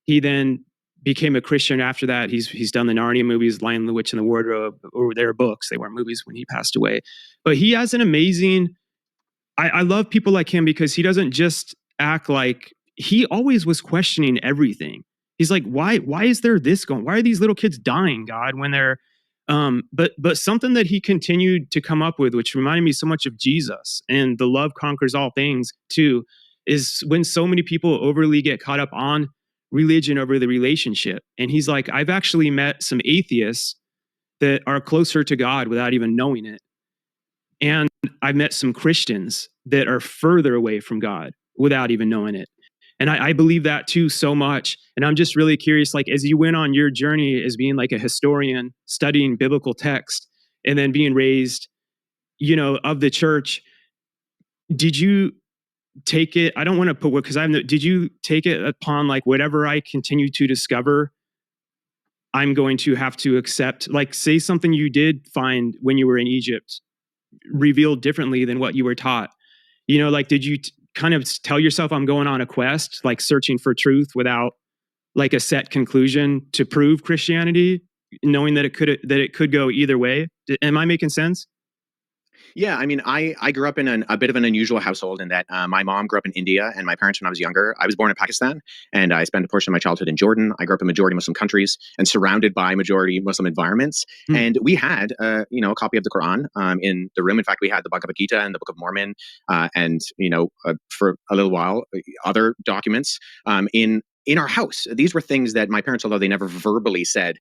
He then became a Christian after that. He's done the Narnia movies, Lion, the Witch, and the Wardrobe, or they were books. They weren't movies when he passed away. But he has an amazing. I love people like him because he doesn't just act like he always was questioning everything. He's like, why is there this going? Why are these little kids dying, God, when they're but something that he continued to come up with, which reminded me so much of Jesus and the love conquers all things too, is when so many people overly get caught up on religion over the relationship. And he's like, I've actually met some atheists that are closer to God without even knowing it. And I've met some Christians that are further away from God without even knowing it. And I believe that too so much. And I'm just really curious, like, as you went on your journey as being like a historian, studying biblical text, and then being raised, of the church, did you take it? I don't want to put what, because did you take it upon like whatever I continue to discover, I'm going to have to accept, like, say something you did find when you were in Egypt revealed differently than what you were taught? Like, did you kind of tell yourself, I'm going on a quest, like searching for truth without like a set conclusion to prove Christianity, knowing that it could go either way? Am I making sense? Yeah, I mean, I grew up in a bit of an unusual household in that my mom grew up in India, and my parents when I was younger. I was born in Pakistan, and I spent a portion of my childhood in Jordan. I grew up in majority Muslim countries and surrounded by majority Muslim environments. And we had, a copy of the Quran in the room. In fact, we had the Bhagavad Gita and the Book of Mormon, and for a little while, other documents in our house. These were things that my parents, although they never verbally said,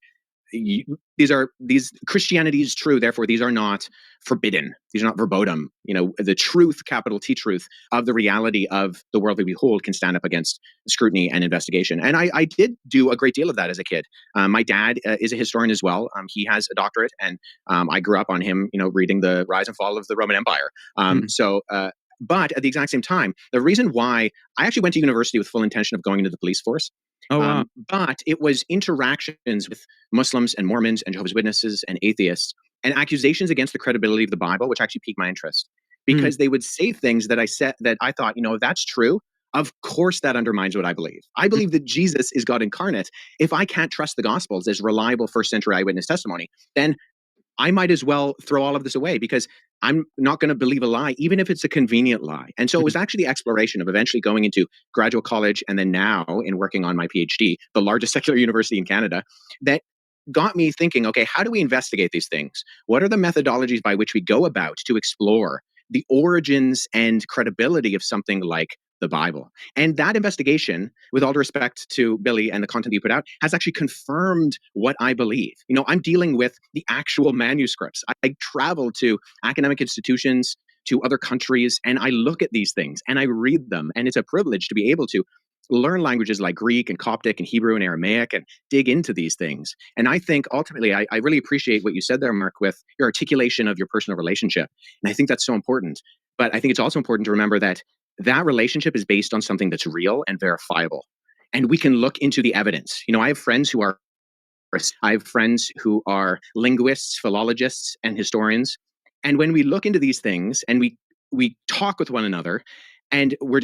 these Christianity is true, therefore these are not forbidden, these are not verboten. The truth, capital T truth, of the reality of the world we behold can stand up against scrutiny and investigation. And I did do a great deal of that as a kid. My dad is a historian as well. He has a doctorate, and I grew up on him reading the rise and fall of the Roman Empire. But at the exact same time, the reason why I actually went to university with full intention of going into the police force. Oh, wow. But it was interactions with Muslims and Mormons and Jehovah's Witnesses and atheists and accusations against the credibility of the Bible, which actually piqued my interest, because they would say things that I thought, if that's true, of course that undermines what I believe. I believe that Jesus is God incarnate. If I can't trust the Gospels as reliable first century eyewitness testimony, then I might as well throw all of this away, because I'm not going to believe a lie, even if it's a convenient lie. And so it was actually the exploration of eventually going into graduate college, and then now in working on my PhD, the largest secular university in Canada, that got me thinking, okay, how do we investigate these things? What are the methodologies by which we go about to explore the origins and credibility of something like the Bible? And that investigation, with all due respect to Billy and the content you put out, has actually confirmed what I believe. I'm dealing with the actual manuscripts. I travel to academic institutions, to other countries, and I look at these things and I read them. And it's a privilege to be able to learn languages like Greek and Coptic and Hebrew and Aramaic and dig into these things. And I think ultimately, I really appreciate what you said there, Mark, with your articulation of your personal relationship. And I think that's so important. But I think it's also important to remember that that relationship is based on something that's real and verifiable. And we can look into the evidence. I have friends who are linguists, philologists, and historians. And when we look into these things and we talk with one another and we're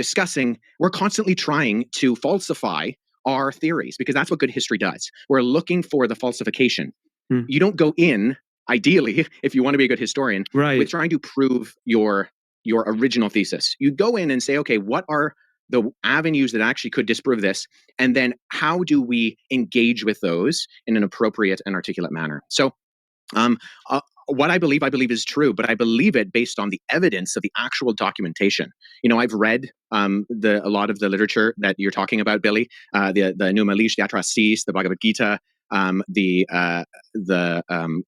constantly trying to falsify our theories, because that's what good history does. We're looking for the falsification. You don't go in, ideally, if you want to be a good historian, Right. with trying to prove your original thesis. You go in and say, okay, what are the avenues that actually could disprove this? And then how do we engage with those in an appropriate and articulate manner? So what I believe is true, but I believe it based on the evidence of the actual documentation. I've read a lot of the literature that you're talking about, Billy, the Numa Elish, the Atrasis, the Bhagavad Gita, the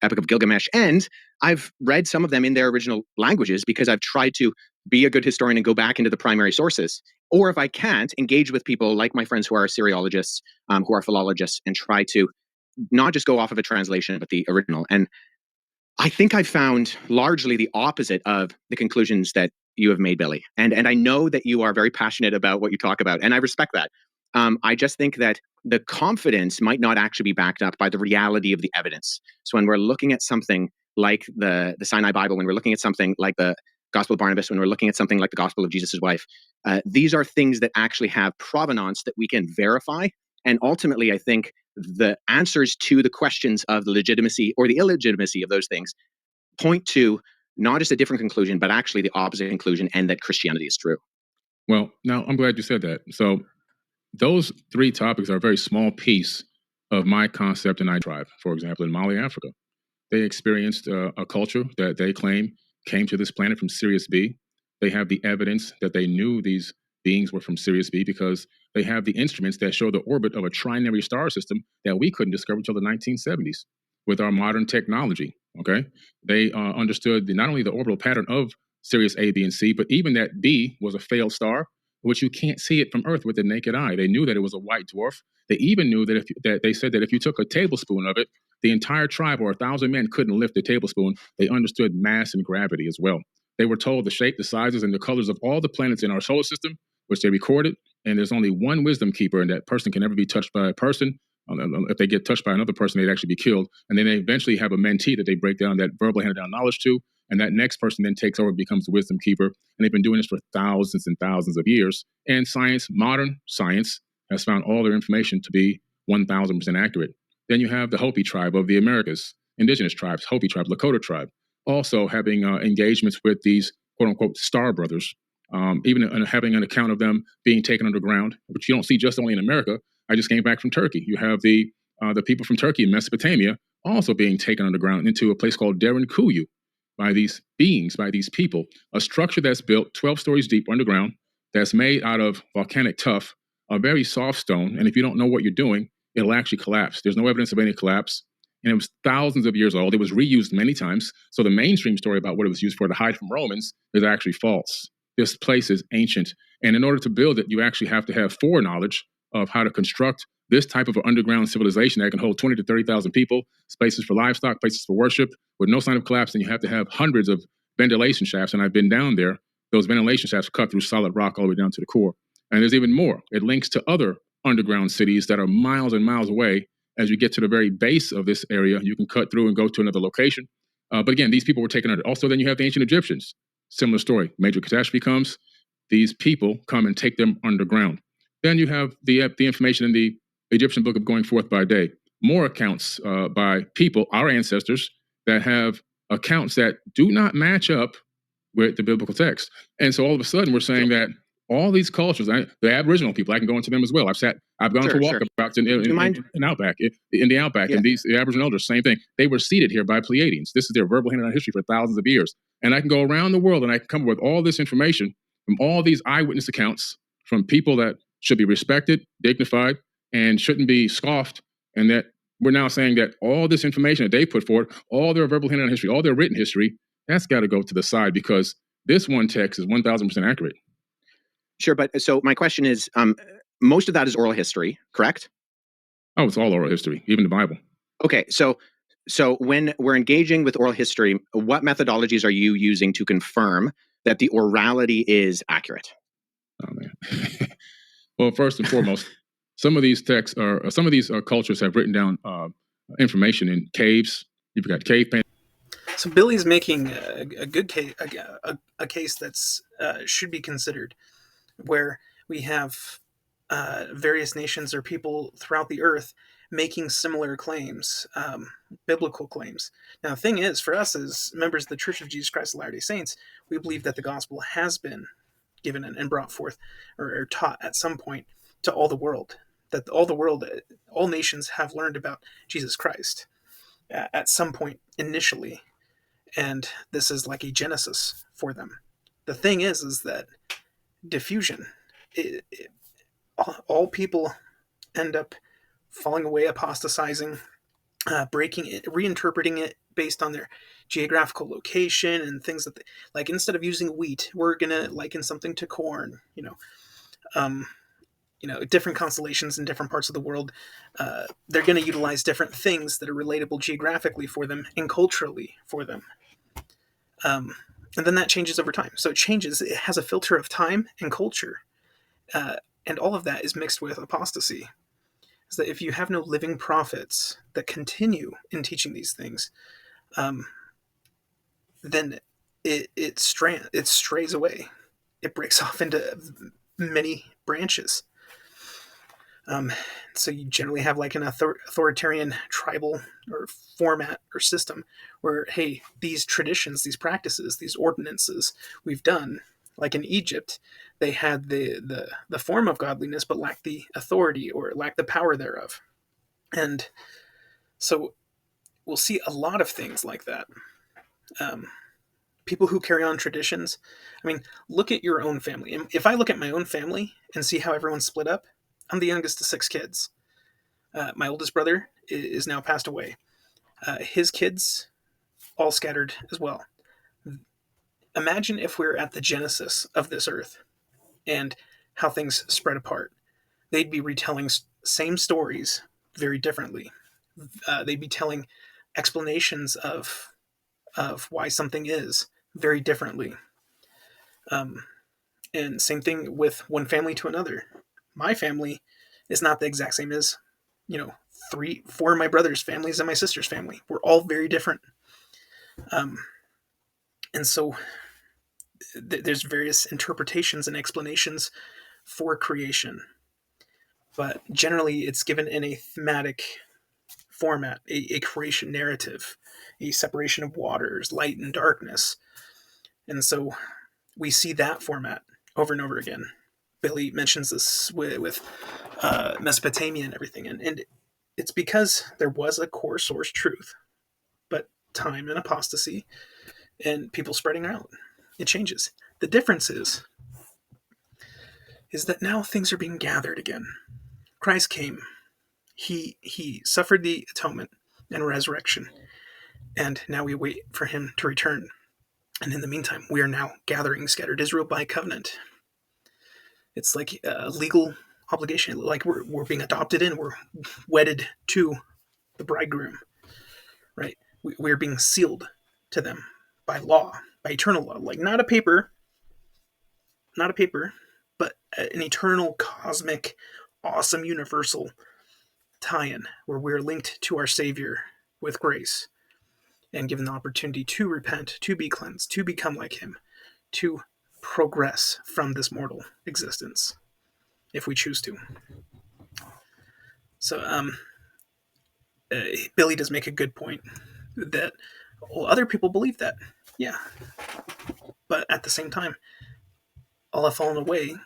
Epic of Gilgamesh, and I've read some of them in their original languages because I've tried to be a good historian and go back into the primary sources. Or if I can't, engage with people like my friends who are Assyriologists, who are philologists, and try to not just go off of a translation, but the original. And I think I found largely the opposite of the conclusions that you have made, Billy. And I know that you are very passionate about what you talk about, and I respect that. I just think that the confidence might not actually be backed up by the reality of the evidence. So when we're looking at something like the Sinai Bible, when we're looking at something like the Gospel of Barnabas, when we're looking at something like the Gospel of Jesus' wife, these are things that actually have provenance that we can verify. And ultimately, I think the answers to the questions of the legitimacy or the illegitimacy of those things point to not just a different conclusion, but actually the opposite conclusion, and that Christianity is true. Well, now I'm glad you said that. So those three topics are a very small piece of my concept in I tribe. For example, in Mali, Africa, they experienced a culture that they claim came to this planet from Sirius B. They have the evidence that they knew these beings were from Sirius B because they have the instruments that show the orbit of a trinary star system that we couldn't discover until the 1970s with our modern technology. Okay, they understood not only the orbital pattern of Sirius A, B, and C, but even that B was a failed star, which you can't see it from Earth with the naked eye. They knew that it was a white dwarf. They even knew that they said that if you took a tablespoon of it, the entire tribe or 1,000 men couldn't lift a tablespoon. They understood mass and gravity as well. They were told the shape, the sizes, and the colors of all the planets in our solar system, which they recorded. And there's only one wisdom keeper, and that person can never be touched by a person. If they get touched by another person, they'd actually be killed. And then they eventually have a mentee that they break down that verbal handed down knowledge to. And that next person then takes over and becomes the wisdom keeper. And they've been doing this for thousands and thousands of years. And science, modern science, has found all their information to be 1,000% accurate. Then you have the Hopi tribe of the Americas, indigenous tribes, Hopi tribe, Lakota tribe, also having engagements with these quote unquote star brothers, even having an account of them being taken underground, which you don't see just only in America. I just came back from Turkey. You have the people from Turkey in Mesopotamia also being taken underground into a place called Derinkuyu by these beings, by these people, a structure that's built 12 stories deep underground, that's made out of volcanic tuff, a very soft stone. And if you don't know what you're doing, it'll actually collapse. There's no evidence of any collapse. And it was thousands of years old. It was reused many times. So the mainstream story about what it was used for to hide from Romans is actually false. This place is ancient. And in order to build it, you actually have to have foreknowledge of how to construct this type of an underground civilization that can hold 20 to 30,000 people, spaces for livestock, places for worship, with no sign of collapse. And you have to have hundreds of ventilation shafts. And I've been down there. Those ventilation shafts cut through solid rock all the way down to the core. And there's even more. It links to other underground cities that are miles and miles away. As you get to the very base of this area, you can cut through and go to another location. But again, these people were taken under. Also, then you have the ancient Egyptians. Similar story. Major catastrophe comes. These people come and take them underground. Then you have the information in the Egyptian book of Going Forth by Day. More accounts by people, our ancestors, that have accounts that do not match up with the biblical text. And so all of a sudden we're saying that all these cultures, the Aboriginal people, I can go into them as well. I've gone for walkabouts in Outback, in the Outback, and the Aboriginal elders, same thing. They were seated here by Pleiadians. This is their verbal handed down history for thousands of years. And I can go around the world and I can come up with all this information from all these eyewitness accounts from people that should be respected, dignified, and shouldn't be scoffed. And that we're now saying that all this information that they put forward, all their verbal handed down history, all their written history, that's got to go to the side because this one text is 1,000% accurate. Sure, but so my question is, most of that is oral history, correct? Oh, it's all oral history, even the Bible. Okay, so when we're engaging with oral history, what methodologies are you using to confirm that the orality is accurate? Oh man. Well, first and foremost, some of these texts are some of these cultures have written down information in caves. You've got cave paintings. So Billy's making a good case, a case that's should be considered, where we have various nations or people throughout the earth making similar claims, biblical claims. Now, the thing is, for us as members of the Church of Jesus Christ of Latter-day Saints, we believe that the gospel has been given and brought forth or taught at some point to all the world, that all nations have learned about Jesus Christ at some point initially. And this is like a genesis for them. The thing is that diffusion, all people end up falling away, apostatizing, breaking it, reinterpreting it based on their geographical location and things that like instead of using wheat, we're gonna liken something to corn. Different constellations in different parts of the world, they're going to utilize different things that are relatable geographically for them and culturally for them. And then that changes over time. So it changes. It has a filter of time and culture. And all of that is mixed with apostasy. Is that if you have no living prophets that continue in teaching these things, then it strays away. It breaks off into many branches. So you generally have like an authoritarian tribal or format or system where, hey, these traditions, these practices, these ordinances we've done, like in Egypt, they had the form of godliness but lacked the authority or lacked the power thereof. And so we'll see a lot of things like that. People who carry on traditions. I mean, look at your own family. If I look at my own family and see how everyone's split up, I'm the youngest of 6 kids. My oldest brother is now passed away. His kids all scattered as well. Imagine if we're at the genesis of this earth and how things spread apart. They'd be retelling same stories very differently. They'd be telling explanations of why something is very differently. And same thing with one family to another. My family is not the exact same as, 4 of my brother's families and my sister's family. We're all very different. And so there's various interpretations and explanations for creation. But generally, it's given in a thematic format, a creation narrative, a separation of waters, light and darkness. And so we see that format over and over again. Billy mentions this with Mesopotamia and everything. And it's because there was a core source truth, but time and apostasy and people spreading out, it changes. The difference is that now things are being gathered again. Christ came. He suffered the atonement and resurrection, and now we wait for him to return. And in the meantime, we are now gathering scattered Israel by covenant. It's like a legal obligation, like we're being adopted in, we're wedded to the bridegroom, right? We're being sealed to them by law, by eternal law, like not a paper, but an eternal, cosmic, awesome, universal tie-in where we're linked to our Savior with grace and given the opportunity to repent, to be cleansed, to become like him, to progress from this mortal existence if we choose to. So Billy does make a good point that other people believe that, yeah, but at the same time all have fallen away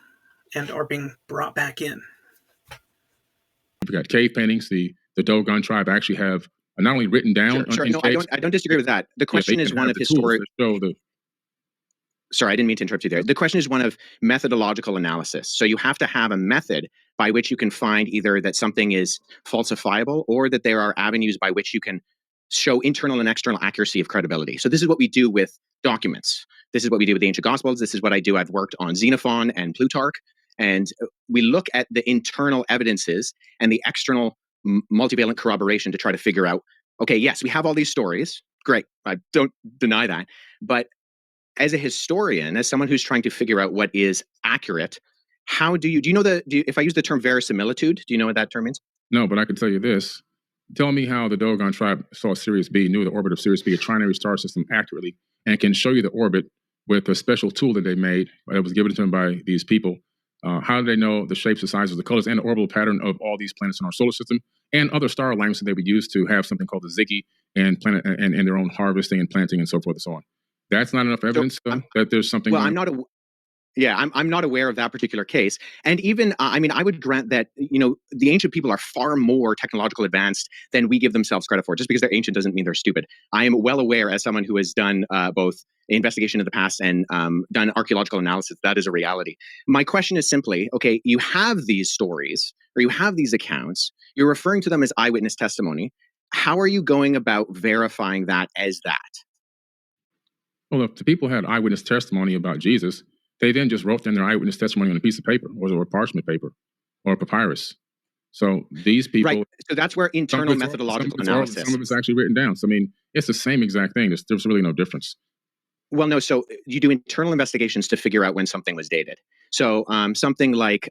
and are being brought back in. We've got cave paintings. The Dogon tribe actually have not only written down. Sure. No, I don't disagree with that. The question is one of historic. Sorry, I didn't mean to interrupt you there. The question is one of methodological analysis. So you have to have a method by which you can find either that something is falsifiable or that there are avenues by which you can show internal and external accuracy of credibility. So this is what we do with documents. This is what we do with the ancient Gospels. This is what I do. I've worked on Xenophon and Plutarch. And we look at the internal evidences and the external multivalent corroboration to try to figure out, okay, yes, we have all these stories. Great. I don't deny that. But as a historian, as someone who's trying to figure out what is accurate, how do you know if I use the term verisimilitude, do you know what that term means? No, but I can tell you this. Tell me how the Dogon tribe saw Sirius B, knew the orbit of Sirius B, a trinary star system accurately, and can show you the orbit with a special tool that they made that was given to them by these people. How do they know the shapes, the sizes, the colors, and the orbital pattern of all these planets in our solar system and other star alignments that they would use to have something called the Ziggy and planet and their own harvesting and planting and so forth and so on? That's not enough evidence that there's something. Well, I'm not aware of that particular case. And even, I would grant that, the ancient people are far more technological advanced than we give themselves credit for. Just because they're ancient doesn't mean they're stupid. I am well aware, as someone who has done both investigation of the past and done archaeological analysis, that is a reality. My question is simply, okay, you have these stories or you have these accounts, you're referring to them as eyewitness testimony. How are you going about verifying that as that? Well, if the people had eyewitness testimony about Jesus, they then just wrote down their eyewitness testimony on a piece of paper or parchment paper or papyrus. So these people... Right. So that's where internal methodological analysis... Some of it's actually written down. So, it's the same exact thing. There's really no difference. Well, no. So you do internal investigations to figure out when something was dated. So something like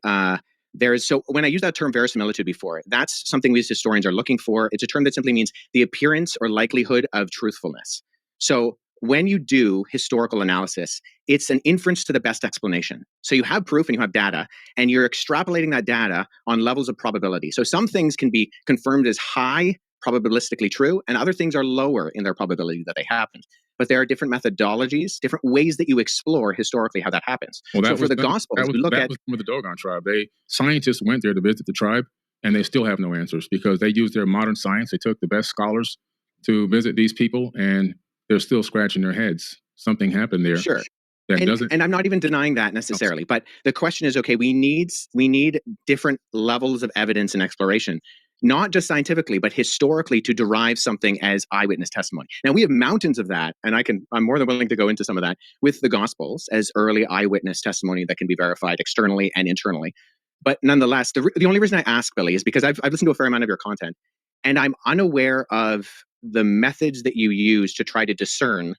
So when I use that term verisimilitude before, that's something we as historians are looking for. It's a term that simply means the appearance or likelihood of truthfulness. So when you do historical analysis, it's an inference to the best explanation. So you have proof and you have data, and you're extrapolating that data on levels of probability. So some things can be confirmed as high probabilistically true, and other things are lower in their probability that they happened. But there are different methodologies, different ways that you explore historically how that happens. Well, so for the Gospels, we look at... was with the Dogon tribe. Scientists went there to visit the tribe, and they still have no answers because they used their modern science. They took the best scholars to visit these people, and they're still scratching their heads. Something happened there. Sure. And I'm not even denying that necessarily, but the question is, okay, we need different levels of evidence and exploration, not just scientifically, but historically, to derive something as eyewitness testimony. Now we have mountains of that, and I'm more than willing to go into some of that with the Gospels as early eyewitness testimony that can be verified externally and internally. But nonetheless, the only reason I ask, Billy, is because I've listened to a fair amount of your content, and I'm unaware of the methods that you use to try to discern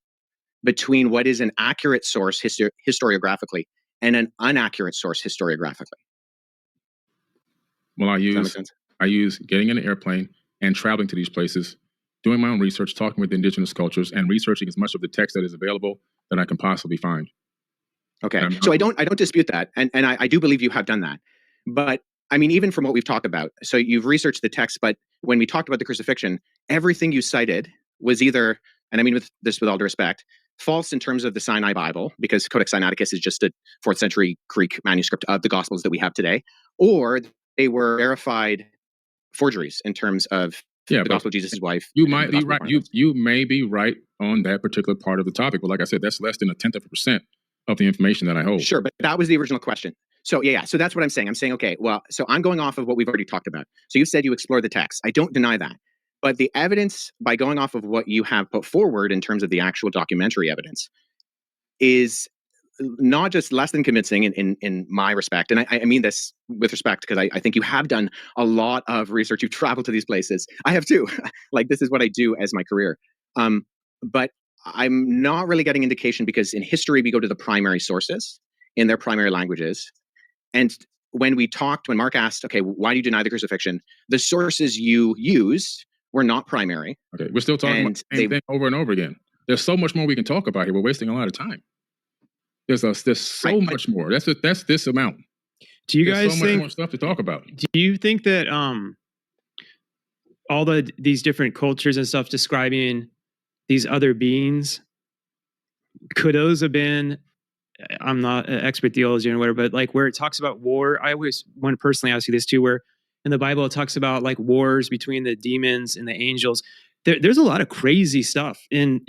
between what is an accurate source historiographically and an inaccurate source historiographically. Well, I use getting in an airplane and traveling to these places, doing my own research, talking with indigenous cultures, and researching as much of the text that is available that I can possibly find. Okay, so I don't dispute that, and I do believe you have done that. But I mean, even from what we've talked about, so you've researched the text, but when we talked about the crucifixion, everything you cited was either, and I mean with all due respect, false in terms of the Sinai Bible, because Codex Sinaiticus is just a 4th century Greek manuscript of the Gospels that we have today, or they were verified forgeries in terms of the Gospel of Jesus' wife. You might be right. You may be right on that particular part of the topic, but like I said, that's less than 0.1% of the information that I hold. Sure, but that was the original question. So yeah, so that's what I'm saying. I'm saying, okay, well, so I'm going off of what we've already talked about. So you said you explored the text. I don't deny that. But the evidence, by going off of what you have put forward in terms of the actual documentary evidence, is not just less than convincing in my respect. And I mean this with respect, because I think you have done a lot of research. You've traveled to these places. I have too. Like, this is what I do as my career. But I'm not really getting indication, because in history, we go to the primary sources in their primary languages. And when Mark asked, okay, why do you deny the crucifixion? The sources you used were not primary. Okay, we're still talking about the same thing over and over again. There's so much more we can talk about here. We're wasting a lot of time. There's so much more. That's this amount. Do you guys so much more stuff to talk about? Do you think that all these different cultures and stuff describing these other beings, could those have been? I'm not an expert theologian or whatever, but like where it talks about war, I always want to personally ask you this too, where in the Bible it talks about like wars between the demons and the angels. There's a lot of crazy stuff in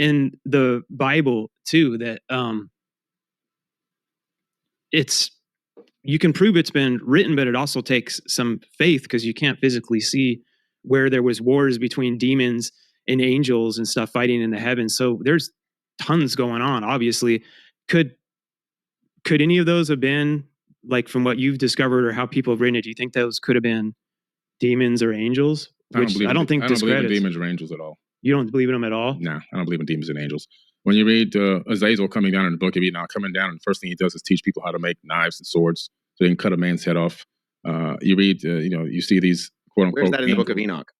the Bible too that you can prove it's been written, but it also takes some faith, because you can't physically see where there was wars between demons and angels and stuff fighting in the heavens. So there's tons going on, obviously. Could any of those have been, like, from what you've discovered or how people have written it, do you think those could have been demons or angels? I don't believe in demons or angels at all. You don't believe in them at all? No, I don't believe in demons and angels. When you read Azazel coming down in the book of Enoch, coming down, and the first thing he does is teach people how to make knives and swords so they can cut a man's head off. You read, you see these quote unquote. Where's that in the book of Enoch?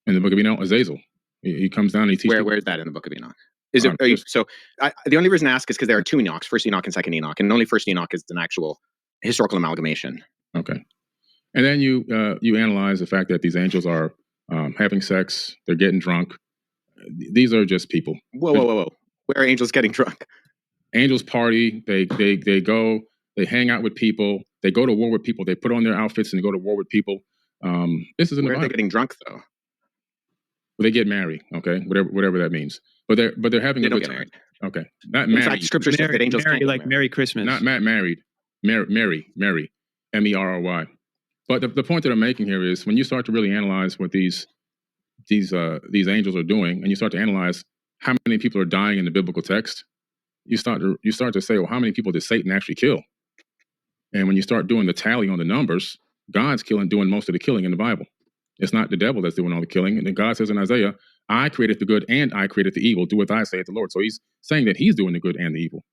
In the book of Enoch, Azazel. He comes down and he teaches. Where's that in the book of Enoch? The only reason I ask is because there are 2 Enochs, first Enoch and second Enoch, and only first Enoch is an actual historical amalgamation. Okay. And then you analyze the fact that these angels are having sex, they're getting drunk. These are just people. Whoa. Where are angels getting drunk? Angels party, they go, they hang out with people, they go to war with people, they put on their outfits and go to war with people. This is in the Bible. Where are they getting drunk though? Well, they get married, okay? Whatever that means. But they're having a good time. Married. Okay. Not married. In fact, scripture says that angels can't like Merry Christmas. Not married. Mary. Merry. But the point that I'm making here is, when you start to really analyze what these angels are doing, and you start to analyze how many people are dying in the biblical text, you start to say, well, how many people did Satan actually kill? And when you start doing the tally on the numbers, God's doing most of the killing in the Bible. It's not the devil that's doing all the killing. And then God says in Isaiah, I created the good and I created the evil. Do what I say at the Lord. So he's saying that he's doing the good and the evil.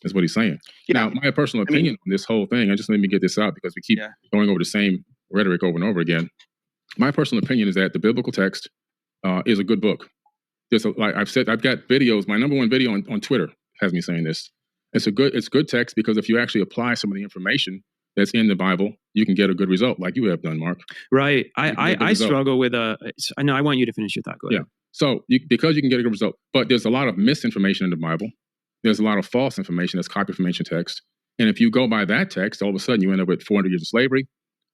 is what he's saying. Yeah. Now, my personal I mean- opinion on this whole thing, and just let me get this out because we keep going over the same rhetoric over and over again. My personal opinion is that the biblical text is a good book. Like I've said, I've got videos. My number one video on Twitter has me saying this. It's good text because if you actually apply some of the information that's in the Bible, you can get a good result, like you have done, Mark. Right. You can get a good I result. struggle with I know I want you to finish your thought. Go ahead. Yeah. So because you can get a good result, but there's a lot of misinformation in the Bible. There's a lot of false information that's copy from ancient text. And if you go by that text, all of a sudden you end up with 400 years of slavery.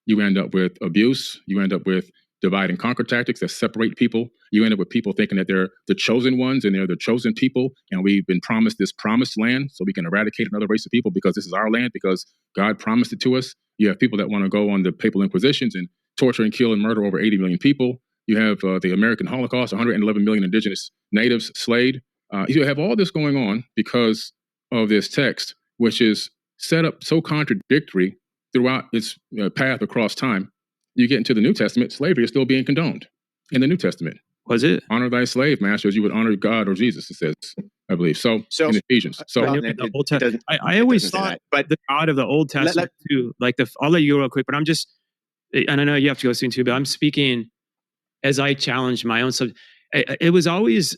You end up with abuse. You end up with divide and conquer tactics that separate people. You end up with people thinking that they're the chosen ones and they're the chosen people. And we've been promised this promised land so we can eradicate another race of people because this is our land, because God promised it to us. You have people that want to go on the papal inquisitions and torture and kill and murder over 80 million people. You have the American Holocaust, 111 million indigenous natives slayed. You have all this going on because of this text, which is set up so contradictory throughout its path across time. You get into the New Testament, slavery is still being condoned in the New Testament. Was it? Honor thy slave master as you would honor God or Jesus, it says, I believe. So in Ephesians. So Well, the it Old Testament. doesn't- I it always doesn't say thought that, but the God of the Old Testament too. Like I'll let you go real quick, but I'm just, and I know you have to go soon too, but I'm speaking as I challenge my own subject. It was always,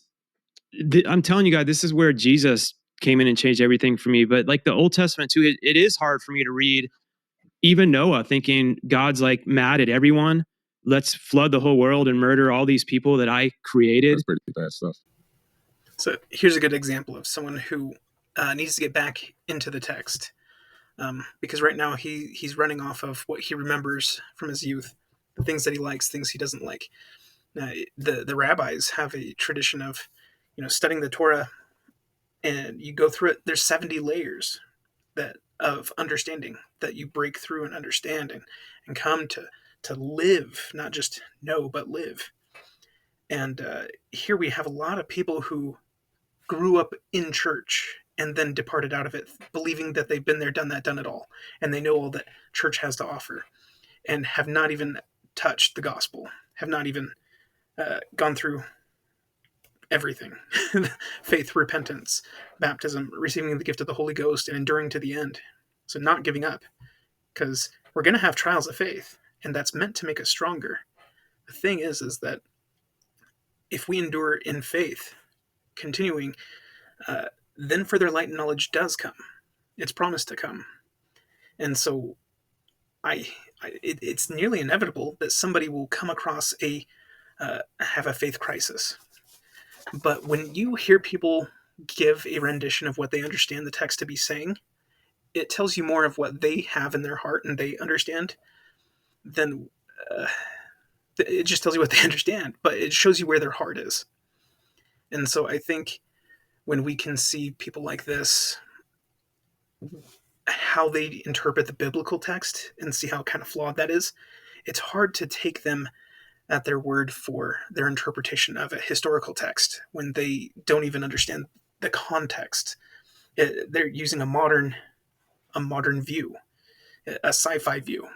I'm telling you guys, this is where Jesus came in and changed everything for me. But like the Old Testament too, it is hard for me to read even Noah thinking God's like mad at everyone. Let's flood the whole world and murder all these people that I created. that's pretty bad stuff. So here's a good example of someone who needs to get back into the text, because right now he's running off of what he remembers from his youth, the things that he likes, things he doesn't like. The rabbis have a tradition of, studying the Torah, and you go through it. There's 70 layers of understanding that you break through and understand and come to live, not just know, but live. And here we have a lot of people who grew up in church and then departed out of it, believing that they've been there, done that, done it all, and they know all that church has to offer, and have not even touched the gospel, have not even gone through everything. Faith, repentance, baptism, receiving the gift of the Holy Ghost, and enduring to the end. So not giving up, because we're going to have trials of faith, and that's meant to make us stronger. The thing is that if we endure in faith, continuing, then further light and knowledge does come. It's promised to come. And so it's nearly inevitable that somebody will come across have a faith crisis. But when you hear people give a rendition of what they understand the text to be saying, it tells you more of what they have in their heart and they understand than it just tells you what they understand, but it shows you where their heart is. And so I think when we can see people like this, how they interpret the biblical text and see how kind of flawed that is, it's hard to take them at their word for their interpretation of a historical text when they don't even understand the context. They're using a modern view, a sci-fi view,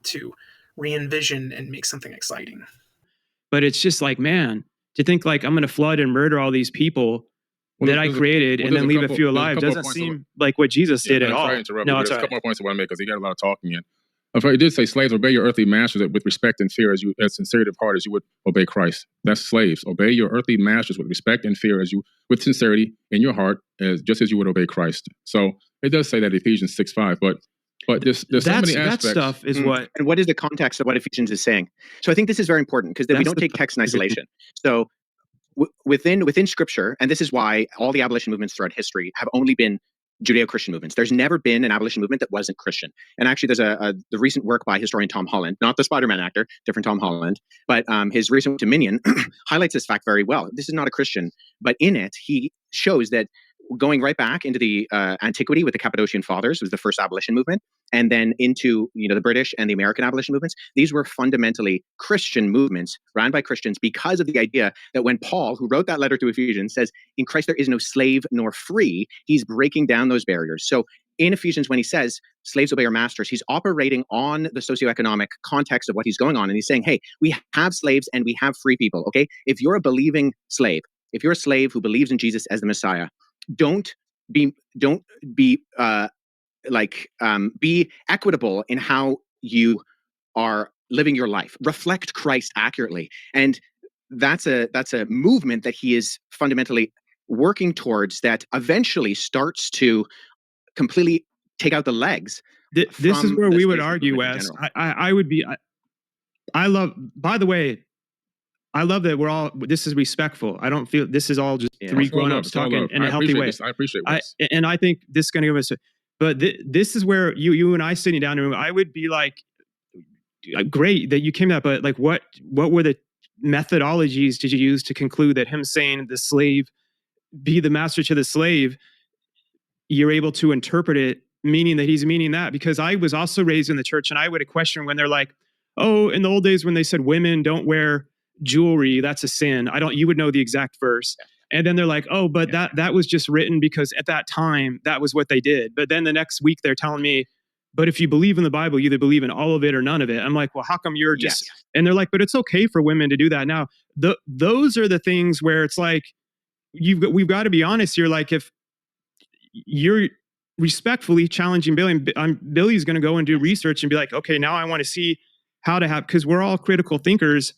to re-envision and make something exciting. But it's just like, man, to think like I'm going to flood and murder all these people that I created and then leave a few alive doesn't seem like what Jesus did at all. No, there's a couple more points I want to make because he got a lot of talking in. It did say, slaves, obey your earthly masters with respect and fear as sincerity of heart as you would obey Christ. That's slaves. Obey your earthly masters with respect and fear with sincerity in your heart, just as you would obey Christ. So it does say that Ephesians 6:5, but there's so many aspects. That stuff is what. And what is the context of what Ephesians is saying? So I think this is very important because we don't take text in isolation. So within Scripture, and this is why all the abolition movements throughout history have only been Judeo-Christian movements. There's never been an abolition movement that wasn't Christian. And actually, there's the recent work by historian Tom Holland, not the Spider-Man actor, different Tom Holland, but his recent Dominion highlights this fact very well. This is not a Christian, but in it, he shows that going right back into the antiquity with the Cappadocian Fathers was the first abolition movement, and then into the British and the American abolition movements. These were fundamentally Christian movements ran by Christians because of the idea that when Paul, who wrote that letter to Ephesians, says, in Christ there is no slave nor free, he's breaking down those barriers. So in Ephesians, when he says, slaves obey your masters, he's operating on the socioeconomic context of what he's going on. And he's saying, hey, we have slaves and we have free people, okay? If you're a believing slave, if you're a slave who believes in Jesus as the Messiah, don't don't be be equitable in how you are living your life. Reflect Christ accurately, and that's a movement that he is fundamentally working towards. That eventually starts to completely take out the legs. This is from where the we would spiritual argue, movement in Wes. general. I would be. I love. By the way, I love that we're all. This is respectful. I don't feel this is all just Yeah. three It's all love. grown-ups It's all talking love. in a I healthy appreciate way. this. I appreciate Wes. And I think this is going to give us. But this is where you and I sitting down in a room. I would be like, great that you came to that, but like, what were the methodologies did you use to conclude that him saying the slave be the master to the slave, you're able to interpret it meaning that he's meaning that? Because I was also raised in the church, and I would question when they're like, oh, in the old days when they said women don't wear jewelry, that's a sin. You would know the exact verse. And then they're like, oh, but that was just written because at that time that was what they did. But then the next week they're telling me, but if you believe in the Bible, you either believe in all of it or none of it. I'm like, well, how come you're just? Yes. And they're like, but it's okay for women to do that now. Those are the things where it's like we've got to be honest here. Like, if you're respectfully challenging Billy, and Billy's going to go and do research and be like, okay, now I want to see how to have, because we're all critical thinkers.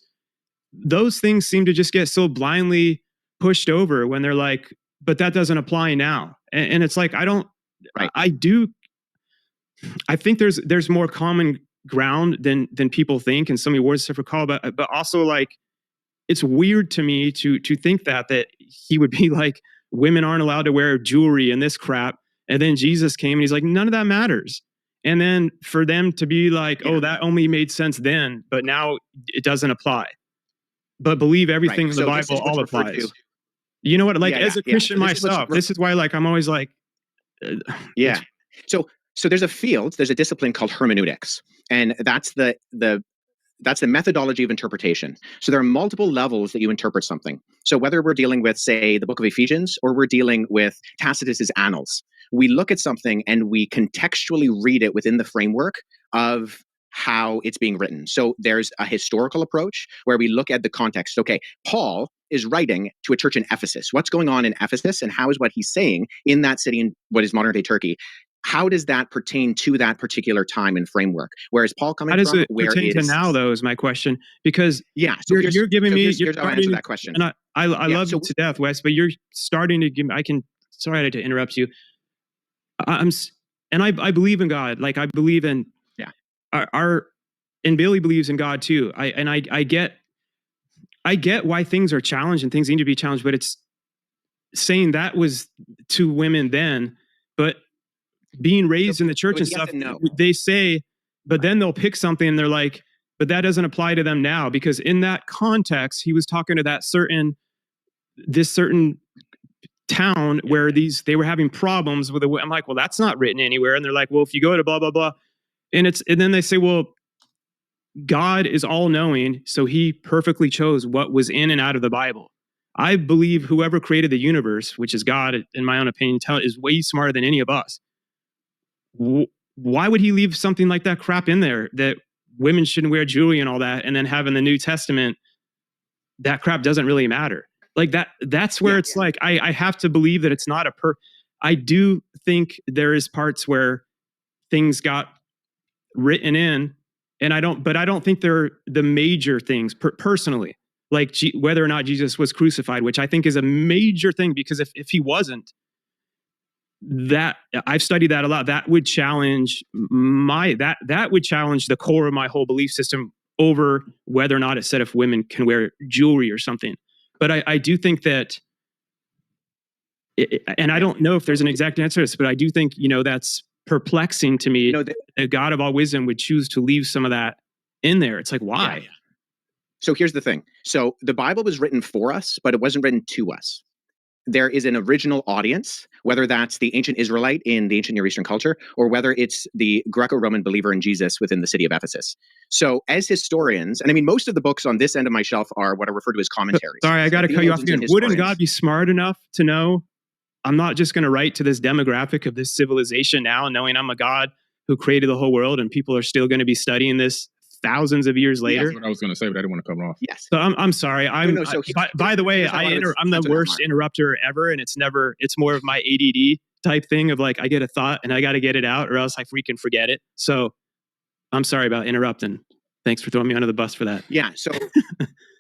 Those things seem to just get so blindly pushed over when they're like, but that doesn't apply now. And it's like, Right. I think there's more common ground than people think, and so many words to recall, but also, like, it's weird to me to think that he would be like, women aren't allowed to wear jewelry and this crap. And then Jesus came and he's like, none of that matters. And then for them to be like, oh, that only made sense then, but now it doesn't apply. But believe everything in the Bible all applies. You know what? Like, as a Christian myself, this is why, like, I'm always like, yeah. So there's a discipline called hermeneutics, and that's the methodology of interpretation. So there are multiple levels that you interpret something. So whether we're dealing with, say, the book of Ephesians, or we're dealing with Tacitus's Annals, we look at something and we contextually read it within the framework of how it's being written. So there's a historical approach where we look at the context. Okay, Paul is writing to a church in Ephesus. What's going on in Ephesus, and how is what he's saying in that city in what is modern-day Turkey, how does that pertain to that particular time and framework? Where is Paul coming from? How does it pertain to now, though, is my question. Because you're giving me... Here's how I answer that question. And I love you to death, Wes, but you're starting to give... Sorry to interrupt you. I believe in God. Like, I believe in... And Billy believes in God, too. I get why things are challenged and things need to be challenged, but it's saying that was to women then, but being raised in the church and stuff, they say, but then they'll pick something and they're like, but that doesn't apply to them now, because in that context, he was talking to this certain town where they were having problems with I'm like, well, that's not written anywhere. And they're like, well, if you go to blah, blah, blah. And then they say, well, God is all knowing, so he perfectly chose what was in and out of the Bible. I believe whoever created the universe, which is God, in my own opinion, is way smarter than any of us. Why would he leave something like that crap in there, that women shouldn't wear jewelry and all that, and then have in the New Testament that crap doesn't really matter? Like, that's where it's like, I have to believe that it's not I do think there is parts where things got written in, and I don't think they're the major things personally, like whether or not Jesus was crucified, which I think is a major thing, because if he wasn't, that I've studied that a lot, that would challenge that would challenge the core of my whole belief system over whether or not it said if women can wear jewelry or something. But I do think that, and I don't know if there's an exact answer to this, but I do think, that's perplexing to me. The God of all wisdom would choose to leave some of that in there. It's like, why? Yeah. So here's the thing. So the Bible was written for us, but it wasn't written to us. There is an original audience, whether that's the ancient Israelite in the ancient Near Eastern culture, or whether it's the Greco-Roman believer in Jesus within the city of Ephesus. So as historians, and I mean, most of the books on this end of my shelf are what I refer to as commentaries. Sorry, I got to cut you off again. Wouldn't God be smart enough to know, I'm not just going to write to this demographic of this civilization now, knowing I'm a God who created the whole world, and people are still going to be studying this thousands of years later? That's what I was going to say, but I didn't want to cut off. Yes. So I'm sorry. By the way, I'm the worst interrupter ever, and it's more of my ADD. type thing of like, I get a thought and I got to get it out or else I freaking forget it. So I'm sorry about interrupting. Thanks for throwing me under the bus for that. Yeah.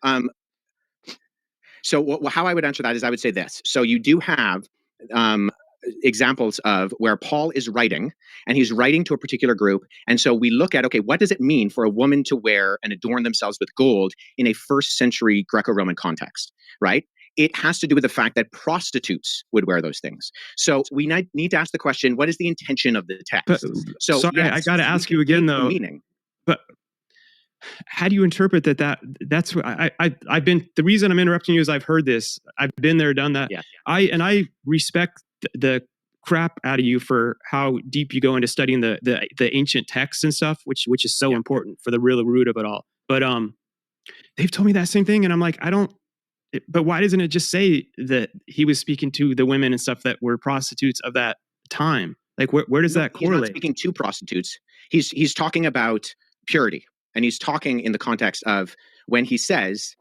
Um, how I would answer that is I would say this. So you do have examples of where Paul is writing, and he's writing to a particular group. And so we look at, okay, what does it mean for a woman to wear and adorn themselves with gold in a first century Greco-Roman context, right? It has to do with the fact that prostitutes would wear those things. So we need to ask the question, what is the intention of the text? But, So sorry, yes, I got to ask you again, though. Meaning. But how do you interpret that's what I've been, the reason I'm interrupting you is I've heard this. I've been there, done that. Yeah. I respect the crap out of you for how deep you go into studying the ancient texts and stuff, which is so important for the real root of it all. But they've told me that same thing, and I'm like, but why doesn't it just say that he was speaking to the women and stuff that were prostitutes of that time? Like, where does that correlate? He's not speaking to prostitutes. He's talking about purity, and he's talking in the context of when he says,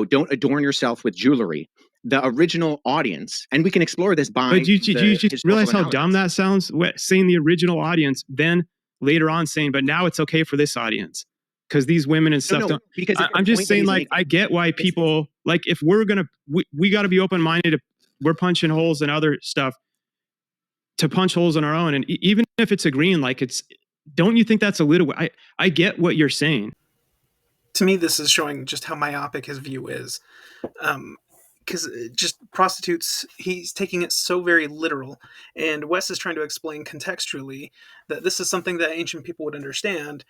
don't adorn yourself with jewelry. The original audience, and we can explore this by. But you just realize how dumb that sounds? Saying the original audience, then later on saying, but now it's okay for this audience because these women and stuff don't. Because I'm just saying, like, I get why people like, if we're gonna, we got to be open minded. We're punching holes in other stuff to punch holes in our own, and even if it's agreeing, like don't you think that's a little? I get what you're saying. To me, this is showing just how myopic his view is. Because just prostitutes, he's taking it so very literal. And Wes is trying to explain contextually that this is something that ancient people would understand.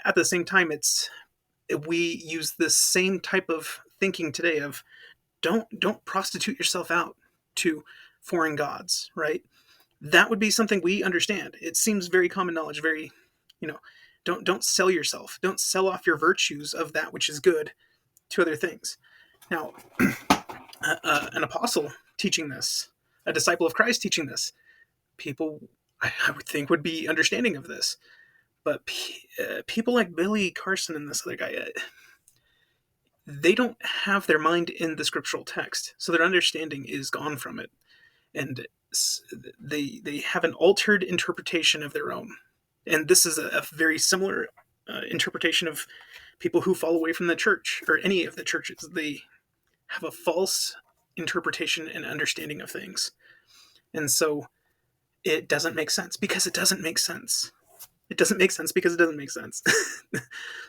At the same time, we use this same type of thinking today of don't prostitute yourself out to foreign gods, right? That would be something we understand. It seems very common knowledge, very, don't sell yourself. Don't sell off your virtues of that which is good to other things. Now, an apostle teaching this, a disciple of Christ teaching this, people I would think would be understanding of this. But people like Billy Carson and this other guy, they don't have their mind in the scriptural text, so their understanding is gone from it, and they have an altered interpretation of their own. And this is a very similar interpretation of people who fall away from the church or any of the churches. They have a false interpretation and understanding of things. And so it doesn't make sense because it doesn't make sense. It doesn't make sense because it doesn't make sense.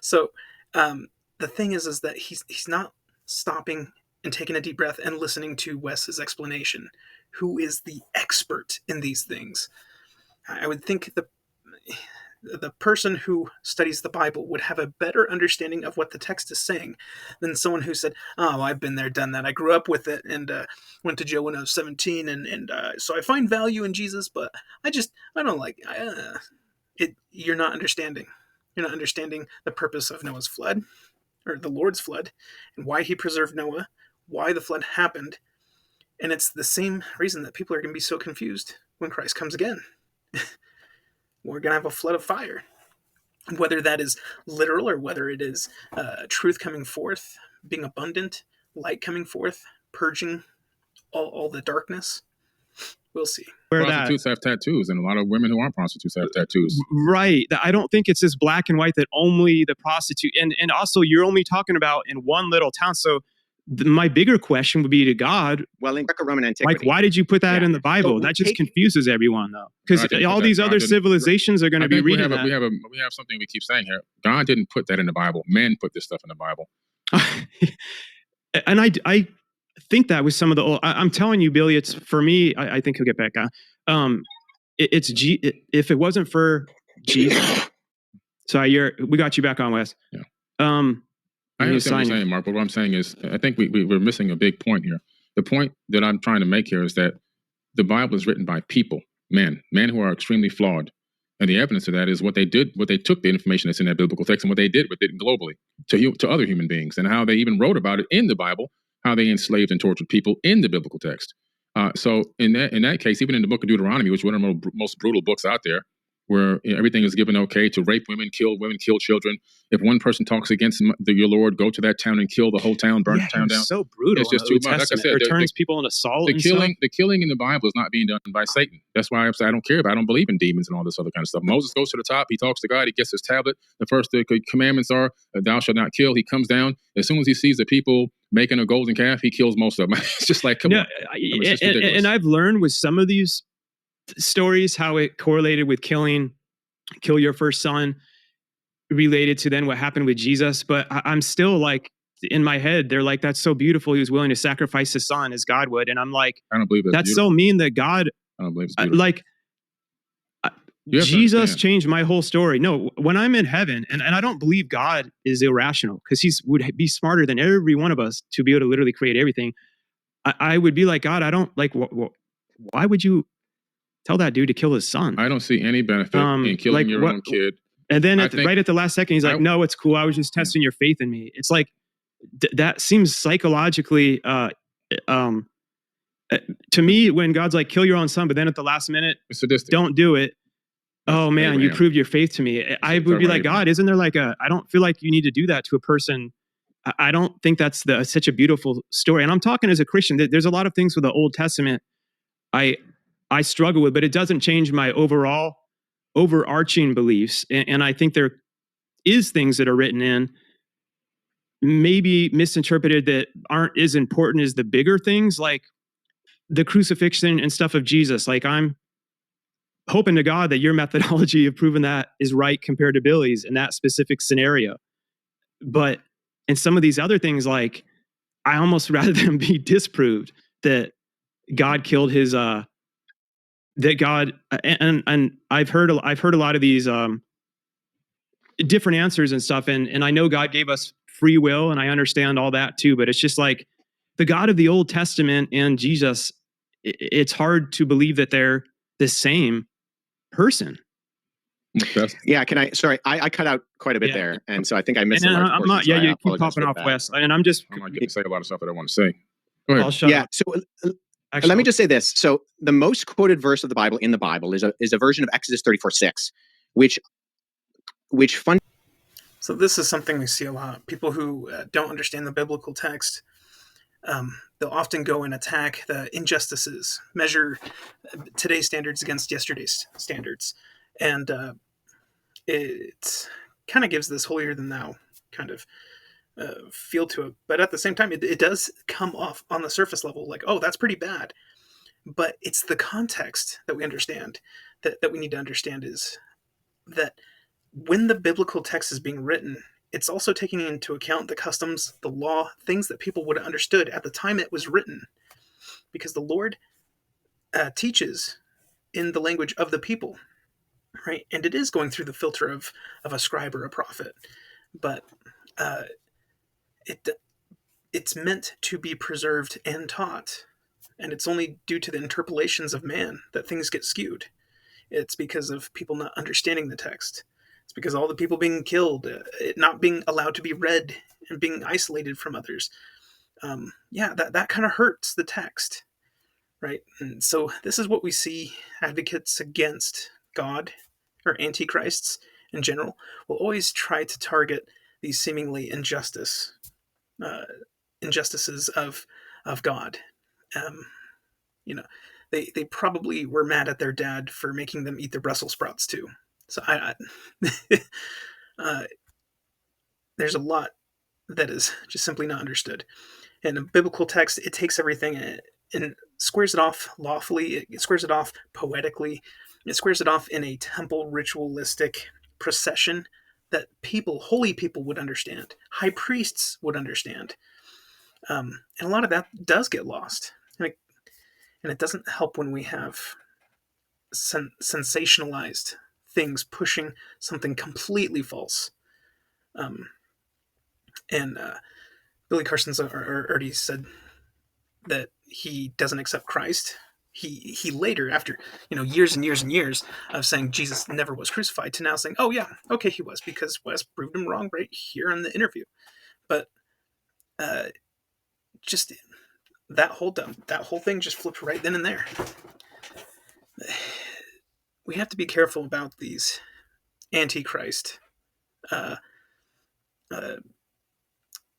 So the thing is that he's not stopping and taking a deep breath and listening to Wes's explanation, who is the expert in these things. I would think the person who studies the Bible would have a better understanding of what the text is saying than someone who said, oh, I've been there, done that. I grew up with it and went to jail when I was 17. And so I find value in Jesus, but I don't like it. You're not understanding. You're not understanding the purpose of Noah's flood or the Lord's flood and why he preserved Noah, why the flood happened. And it's the same reason that people are going to be so confused when Christ comes again. We're going to have a flood of fire. Whether that is literal or whether it is truth coming forth, being abundant, light coming forth, purging all the darkness, we'll see. Prostitutes have tattoos, and a lot of women who aren't prostitutes have tattoos. Right. I don't think it's as black and white that only the prostitute, and also you're only talking about in one little town. So my bigger question would be to God. Well, in Greco-Roman antiquity, like, why did you put that in the Bible? That just confuses everyone, though, because all these other civilizations are going to be reading that. We have something we keep saying here. God didn't put that in the Bible. Men put this stuff in the Bible. And I think that with some of the old, I'm telling you, Billy, it's for me. I think he'll get back on. If it wasn't for Jesus, sorry, we got you back on, Wes. Yeah. I understand what you're saying, Mark, but what I'm saying is I think we're missing a big point here. The point that I'm trying to make here is that the Bible is written by people, men who are extremely flawed. And the evidence of that is what they did, what they took the information that's in that biblical text and what they did with it globally to other human beings, and how they even wrote about it in the Bible, how they enslaved and tortured people in the biblical text. So in that case, even in the book of Deuteronomy, which is one of the most brutal books out there, where everything is given okay to rape women, kill children. If one person talks against your Lord, go to that town and kill the whole town, burn the town down. So brutal. It's just in the too Old much. Like I Testament. said, Or turns people into salt. the killing in the Bible is not being done by Satan. That's why I don't care. I don't believe in demons and all this other kind of stuff. Moses goes to the top. He talks to God. He gets his tablet. The first commandments are, "Thou shalt not kill." He comes down. As soon as he sees the people making a golden calf, he kills most of them. It's just like, come on. It's just ridiculous. And I've learned with some of these stories how it correlated with kill your first son, related to then what happened with Jesus. But I'm still like, in my head, they're like, that's so beautiful. He was willing to sacrifice his son as God would. And I'm like, I don't believe that's so mean that God, I don't believe it's beautiful. like, Jesus changed my whole story. No, when I'm in heaven, and I don't believe God is irrational, because he would be smarter than every one of us to be able to literally create everything. I would be like, God, I don't like, why would you tell that dude to kill his son? I don't see any benefit in killing your own kid. And then right at the last second, he's like, no, it's cool. I was just testing your faith in me. It's like, that seems psychologically, to me, when God's like, kill your own son, but then at the last minute, it's sadistic. Don't do it. Oh man, Abraham. You proved your faith to me. I would be like, God, isn't there like I don't feel like you need to do that to a person. I don't think that's such a beautiful story. And I'm talking as a Christian. There's a lot of things with the Old Testament I struggle with, but it doesn't change my overarching beliefs. And I think there is things that are written in, maybe misinterpreted, that aren't as important as the bigger things, like the crucifixion and stuff of Jesus. Like, I'm hoping to God that your methodology of proving that is right compared to Billy's in that specific scenario. But in some of these other things, like, I almost rather them be disproved, that God killed his, that God, and I've heard a lot of these different answers and stuff. And I know God gave us free will, and I understand all that too, but it's just like the God of the Old Testament and Jesus, it's hard to believe that they're the same person. Yeah, I cut out quite a bit there, and so I think I missed a large portion. I'm not, you keep popping off, Wes, and I'm not getting to say a lot of stuff that I want to say. Go ahead. I'll shut up. So let me just say this. So the most quoted verse of the Bible in the Bible is a version of Exodus 34:6, which So this is something we see a lot. People who don't understand the biblical text, they'll often go and attack the injustices, measure today's standards against yesterday's standards. And it kind of gives this holier than thou kind of feel to it. But at the same time, it does come off on the surface level like, oh, that's pretty bad. But it's the context that we understand, that we need to understand, is that when the biblical text is being written, it's also taking into account the customs, the law, things that people would have understood at the time it was written. Because the Lord teaches in the language of the people, right? And it is going through the filter of a scribe or a prophet. But it's meant to be preserved and taught. And it's only due to the interpolations of man that things get skewed. It's because of people not understanding the text. It's because all the people being killed, it not being allowed to be read and being isolated from others. That kind of hurts the text, right? And so this is what we see advocates against God, or antichrists in general, will always try to target these seemingly injustices of God. They probably were mad at their dad for making them eat their Brussels sprouts too. So there's a lot that is just simply not understood. And a biblical text, it takes everything and squares it off lawfully. It squares it off poetically. It squares it off in a temple ritualistic procession that holy people would understand. High priests would understand. And a lot of that does get lost. And it doesn't help when we have sensationalized things pushing something completely false. Billy Carson's already said that he doesn't accept Christ. He later, after years and years and years of saying Jesus never was crucified, to now saying, oh yeah, okay, he was, because Wes proved him wrong right here in the interview. But just that whole thing just flipped right then and there. we have to be careful about these antichrist uh, uh,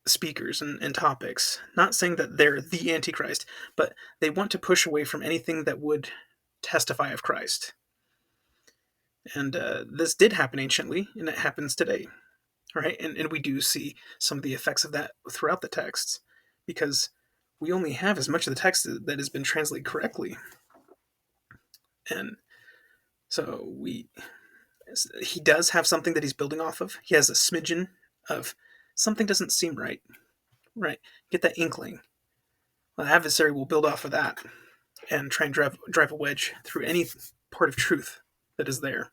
speakers and topics. Not saying that they're the antichrist, but they want to push away from anything that would testify of Christ. And this did happen anciently, and it happens today, right? And we do see some of the effects of that throughout the texts, because we only have as much of the text that has been translated correctly. And so he does have something that he's building off of. He has a smidgen of something doesn't seem right. Right. Get that inkling. The adversary will build off of that and try and drive a wedge through any part of truth that is there.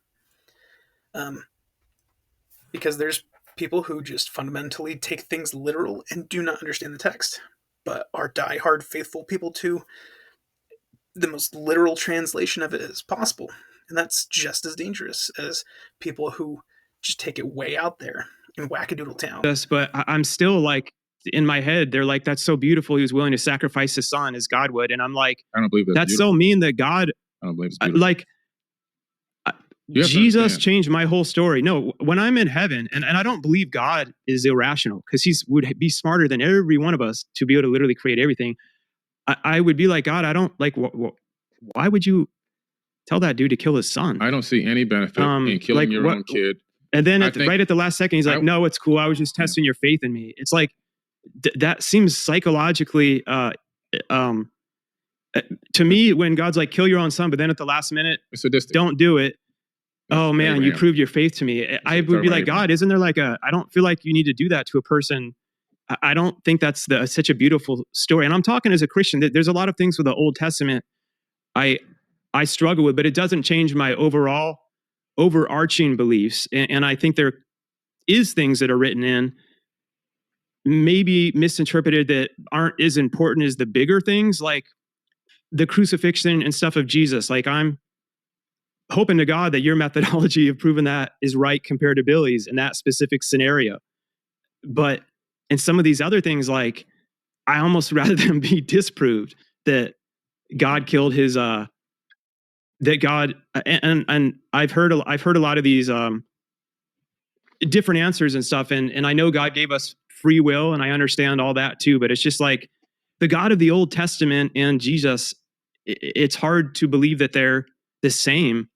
Because there's people who just fundamentally take things literal and do not understand the text, but are diehard faithful people to the most literal translation of it as possible. And that's just as dangerous as people who just take it way out there in wackadoodle town. Yes, but I'm still like, in my head, they're like, that's so beautiful. He was willing to sacrifice his son as God would. And I'm like, I don't believe that's so mean that God, I don't believe it's beautiful. like, Jesus changed my whole story. No, when I'm in heaven, and I don't believe God is irrational, because he would be smarter than every one of us to be able to literally create everything. I would be like, God, I don't like, why would you tell that dude to kill his son? I don't see any benefit in killing your own kid. And then right at the last second, he's like, no, it's cool. I was just testing your faith in me. It's like, that seems psychologically, to me, when God's like, kill your own son, but then at the last minute, it's sadistic. Don't do it. Oh man, you proved your faith to me. I would be like, God, isn't there like I don't feel like you need to do that to a person. I don't think that's such a beautiful story. And I'm talking as a Christian. There's a lot of things with the Old Testament I struggle with, but it doesn't change my overarching beliefs. And I think there is things that are written in, maybe misinterpreted, that aren't as important as the bigger things, like the crucifixion and stuff of Jesus. Like, I'm hoping to God that your methodology of proving that is right compared to Billy's in that specific scenario. But in some of these other things, like, I almost rather them be disproved, that God killed his, that God, and I've heard a lot of these different answers and stuff. And I know God gave us free will, and I understand all that too, but it's just like the God of the Old Testament and Jesus, it's hard to believe that they're the same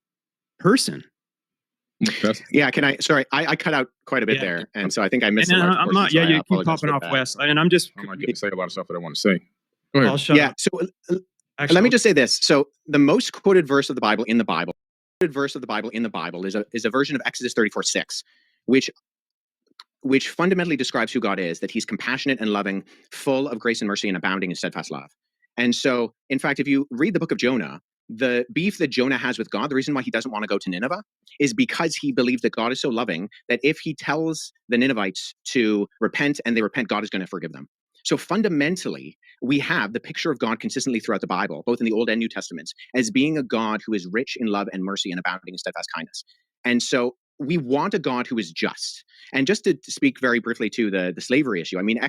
person. Yeah, sorry, I cut out quite a bit there, and so I think I missed. And I'm not. Yeah, you keep popping off, Wes, and I'm just. I might get to say a lot of stuff that I want to say. Go ahead. I'll shut up. So let me just say this. So the most quoted verse of the Bible in the Bible, is a version of Exodus 34:6, which fundamentally describes who God is, that he's compassionate and loving, full of grace and mercy, and abounding in steadfast love. And so, in fact, if you read the book of Jonah, the beef that Jonah has with God, the reason why he doesn't want to go to Nineveh, is because he believes that God is so loving that if he tells the Ninevites to repent and they repent, God is going to forgive them. So fundamentally, we have the picture of God consistently throughout the Bible, both in the Old and New Testaments, as being a God who is rich in love and mercy and abounding in steadfast kindness. And so we want a God who is just. And just to speak very briefly to the slavery issue, I mean,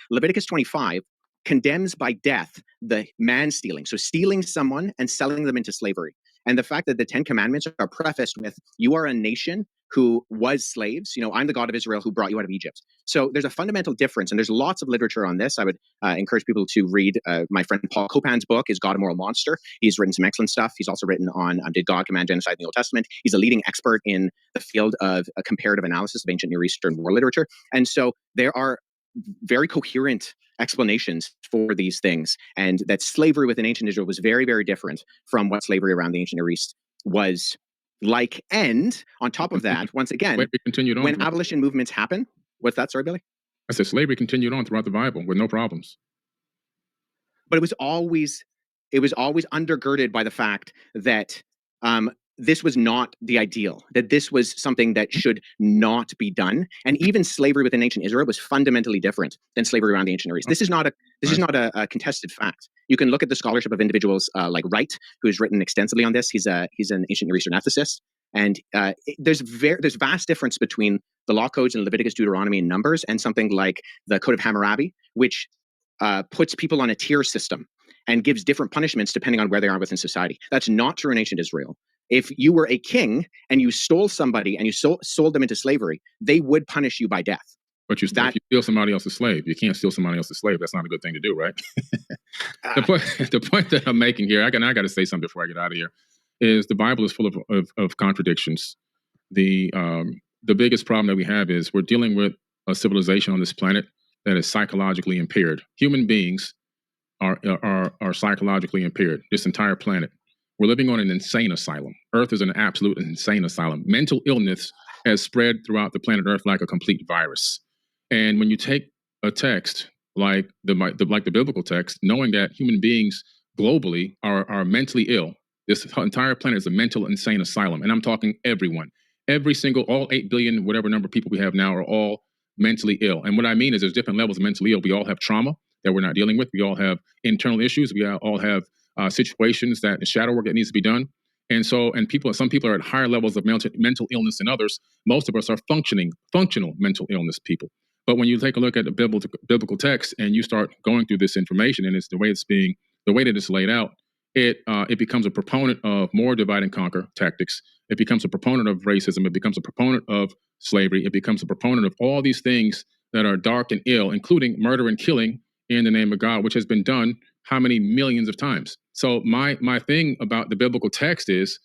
Leviticus 25 condemns by death the man stealing. So stealing someone and selling them into slavery. And the fact that the 10 Commandments are prefaced with, you are a nation who was slaves. You know, I'm the God of Israel who brought you out of Egypt. So there's a fundamental difference. And there's lots of literature on this. I would encourage people to read my friend Paul Copan's book, Is God a Moral Monster? He's written some excellent stuff. He's also written on Did God Command Genocide in the Old Testament? He's a leading expert in the field of comparative analysis of ancient Near Eastern war literature. And so there are very coherent explanations for these things, and that slavery within ancient Israel was very, very different from what slavery around the ancient Near East was like. And on top of that, once again, when abolition movements happen, what's that? Sorry, Billy? I said slavery continued on throughout the Bible with no problems. But it was always undergirded by the fact that this was not the ideal, that this was something that should not be done. And even slavery within ancient Israel was fundamentally different than slavery around the ancient Near East. This is not a contested fact. You can look at the scholarship of individuals like Wright, who has written extensively on this. He's an ancient Near Eastern ethicist. And there's vast difference between the law codes in Leviticus, Deuteronomy, and Numbers, and something like the Code of Hammurabi, which puts people on a tier system and gives different punishments depending on where they are within society. That's not true in ancient Israel. if you were a king and you stole somebody and you sold them into slavery, they would punish you by death. But if you steal somebody else's slave, you can't steal somebody else's slave. That's not a good thing to do, right? The point that I'm making here, I got to say something before I get out of here, is the Bible is full of contradictions. The biggest problem that we have is we're dealing with a civilization on this planet that is psychologically impaired. Human beings are psychologically impaired. This entire planet. We're living on an insane asylum. Earth is an absolute insane asylum. Mental illness has spread throughout the planet Earth like a complete virus. And when you take a text like the biblical text, knowing that human beings globally are mentally ill, this entire planet is a mental insane asylum. And I'm talking everyone. Every single, all 8 billion, whatever number of people we have now are all mentally ill. And what I mean is there's different levels of mentally ill. We all have trauma that we're not dealing with. We all have internal issues. We all have situations that shadow work that needs to be done. And some people are at higher levels of mental illness than others. Most of us are functional mental illness people. But when you take a look at the biblical text and you start going through this information, and it's the way that it's laid out, it becomes a proponent of more divide and conquer tactics. It becomes a proponent of racism. It becomes a proponent of slavery. It becomes a proponent of all these things that are dark and ill, including murder and killing in the name of God, which has been done how many millions of times. So my thing about the biblical text is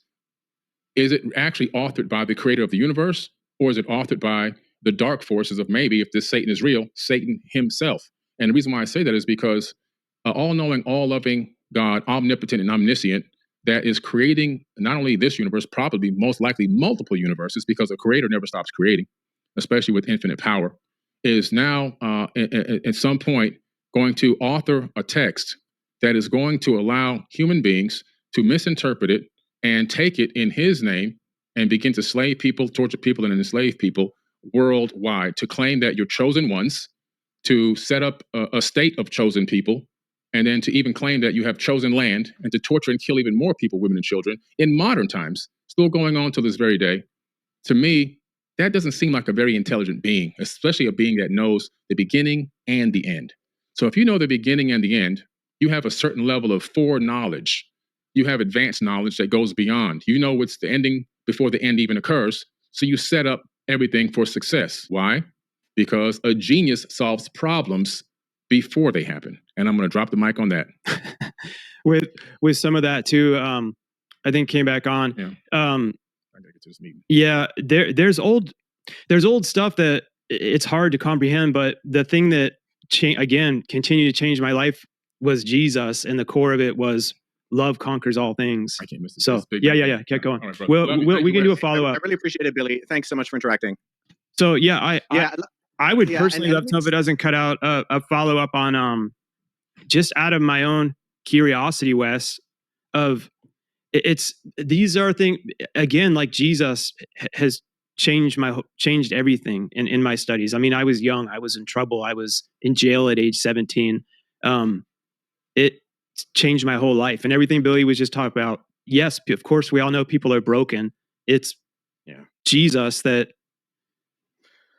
it actually authored by the creator of the universe, or is it authored by the dark forces of, maybe if this Satan is real, Satan himself? And the reason why I say that is because all-knowing, all-loving God, omnipotent and omniscient, that is creating not only this universe, probably most likely multiple universes, because a creator never stops creating, especially with infinite power, is now at some point going to author a text that is going to allow human beings to misinterpret it and take it in his name and begin to slay people, torture people, and enslave people worldwide, to claim that you're chosen ones, to set up a state of chosen people, and then to even claim that you have chosen land, and to torture and kill even more people, women and children, in modern times, still going on to this very day. To me, that doesn't seem like a very intelligent being, especially a being that knows the beginning and the end. So if you know the beginning and the end, you have a certain level of foreknowledge. You have advanced knowledge that goes beyond. You know what's the ending before the end even occurs. So you set up everything for success. Why? Because a genius solves problems before they happen. And I'm going to drop the mic on that. with some of that too, I think came back on. Yeah. I gotta get to this meeting. Yeah, there's old stuff that it's hard to comprehend, but the thing that continued to change my life was Jesus, and the core of it was love conquers all things. I can't miss this. So yeah, keep going. Right, we can do a follow up. I really appreciate it, Billy. Thanks so much for interacting. So I would personally love to know if it doesn't cut out a follow up on just out of my own curiosity, Wes, of these are things, again, like Jesus has changed everything in my studies. I mean, I was young, I was in trouble, I was in jail at age 17. It changed my whole life, and everything Billy was just talking about. Yes, of course, we all know people are broken. It's Jesus that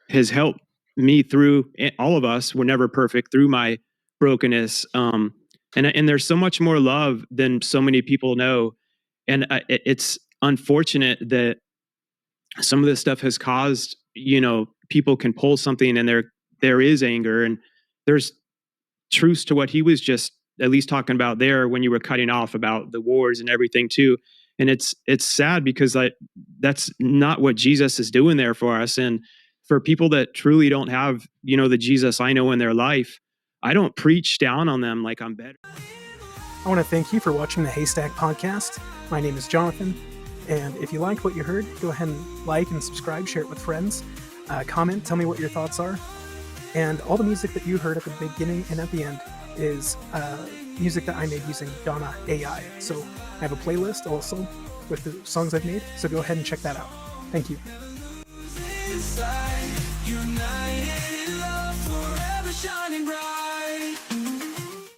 has helped me through. All of us were never perfect through my brokenness. And there's so much more love than so many people know. And it's unfortunate that some of this stuff has caused, people can pull something and there is anger, and there's truths to what he was just at least talking about there when you were cutting off about the wars and everything too. And it's sad because that's not what Jesus is doing there for us. And for people that truly don't have, the Jesus I know in their life, I don't preach down on them like I'm better. I want to thank you for watching the Haystack podcast. My name is Jonathan, and if you liked what you heard, go ahead and like and subscribe, share it with friends, comment, tell me what your thoughts are. And all the music that you heard at the beginning and at the end is music that I made using Donna AI. So I have a playlist also with the songs I've made, so go ahead and check that out. Thank you. United in love, forever shining bright.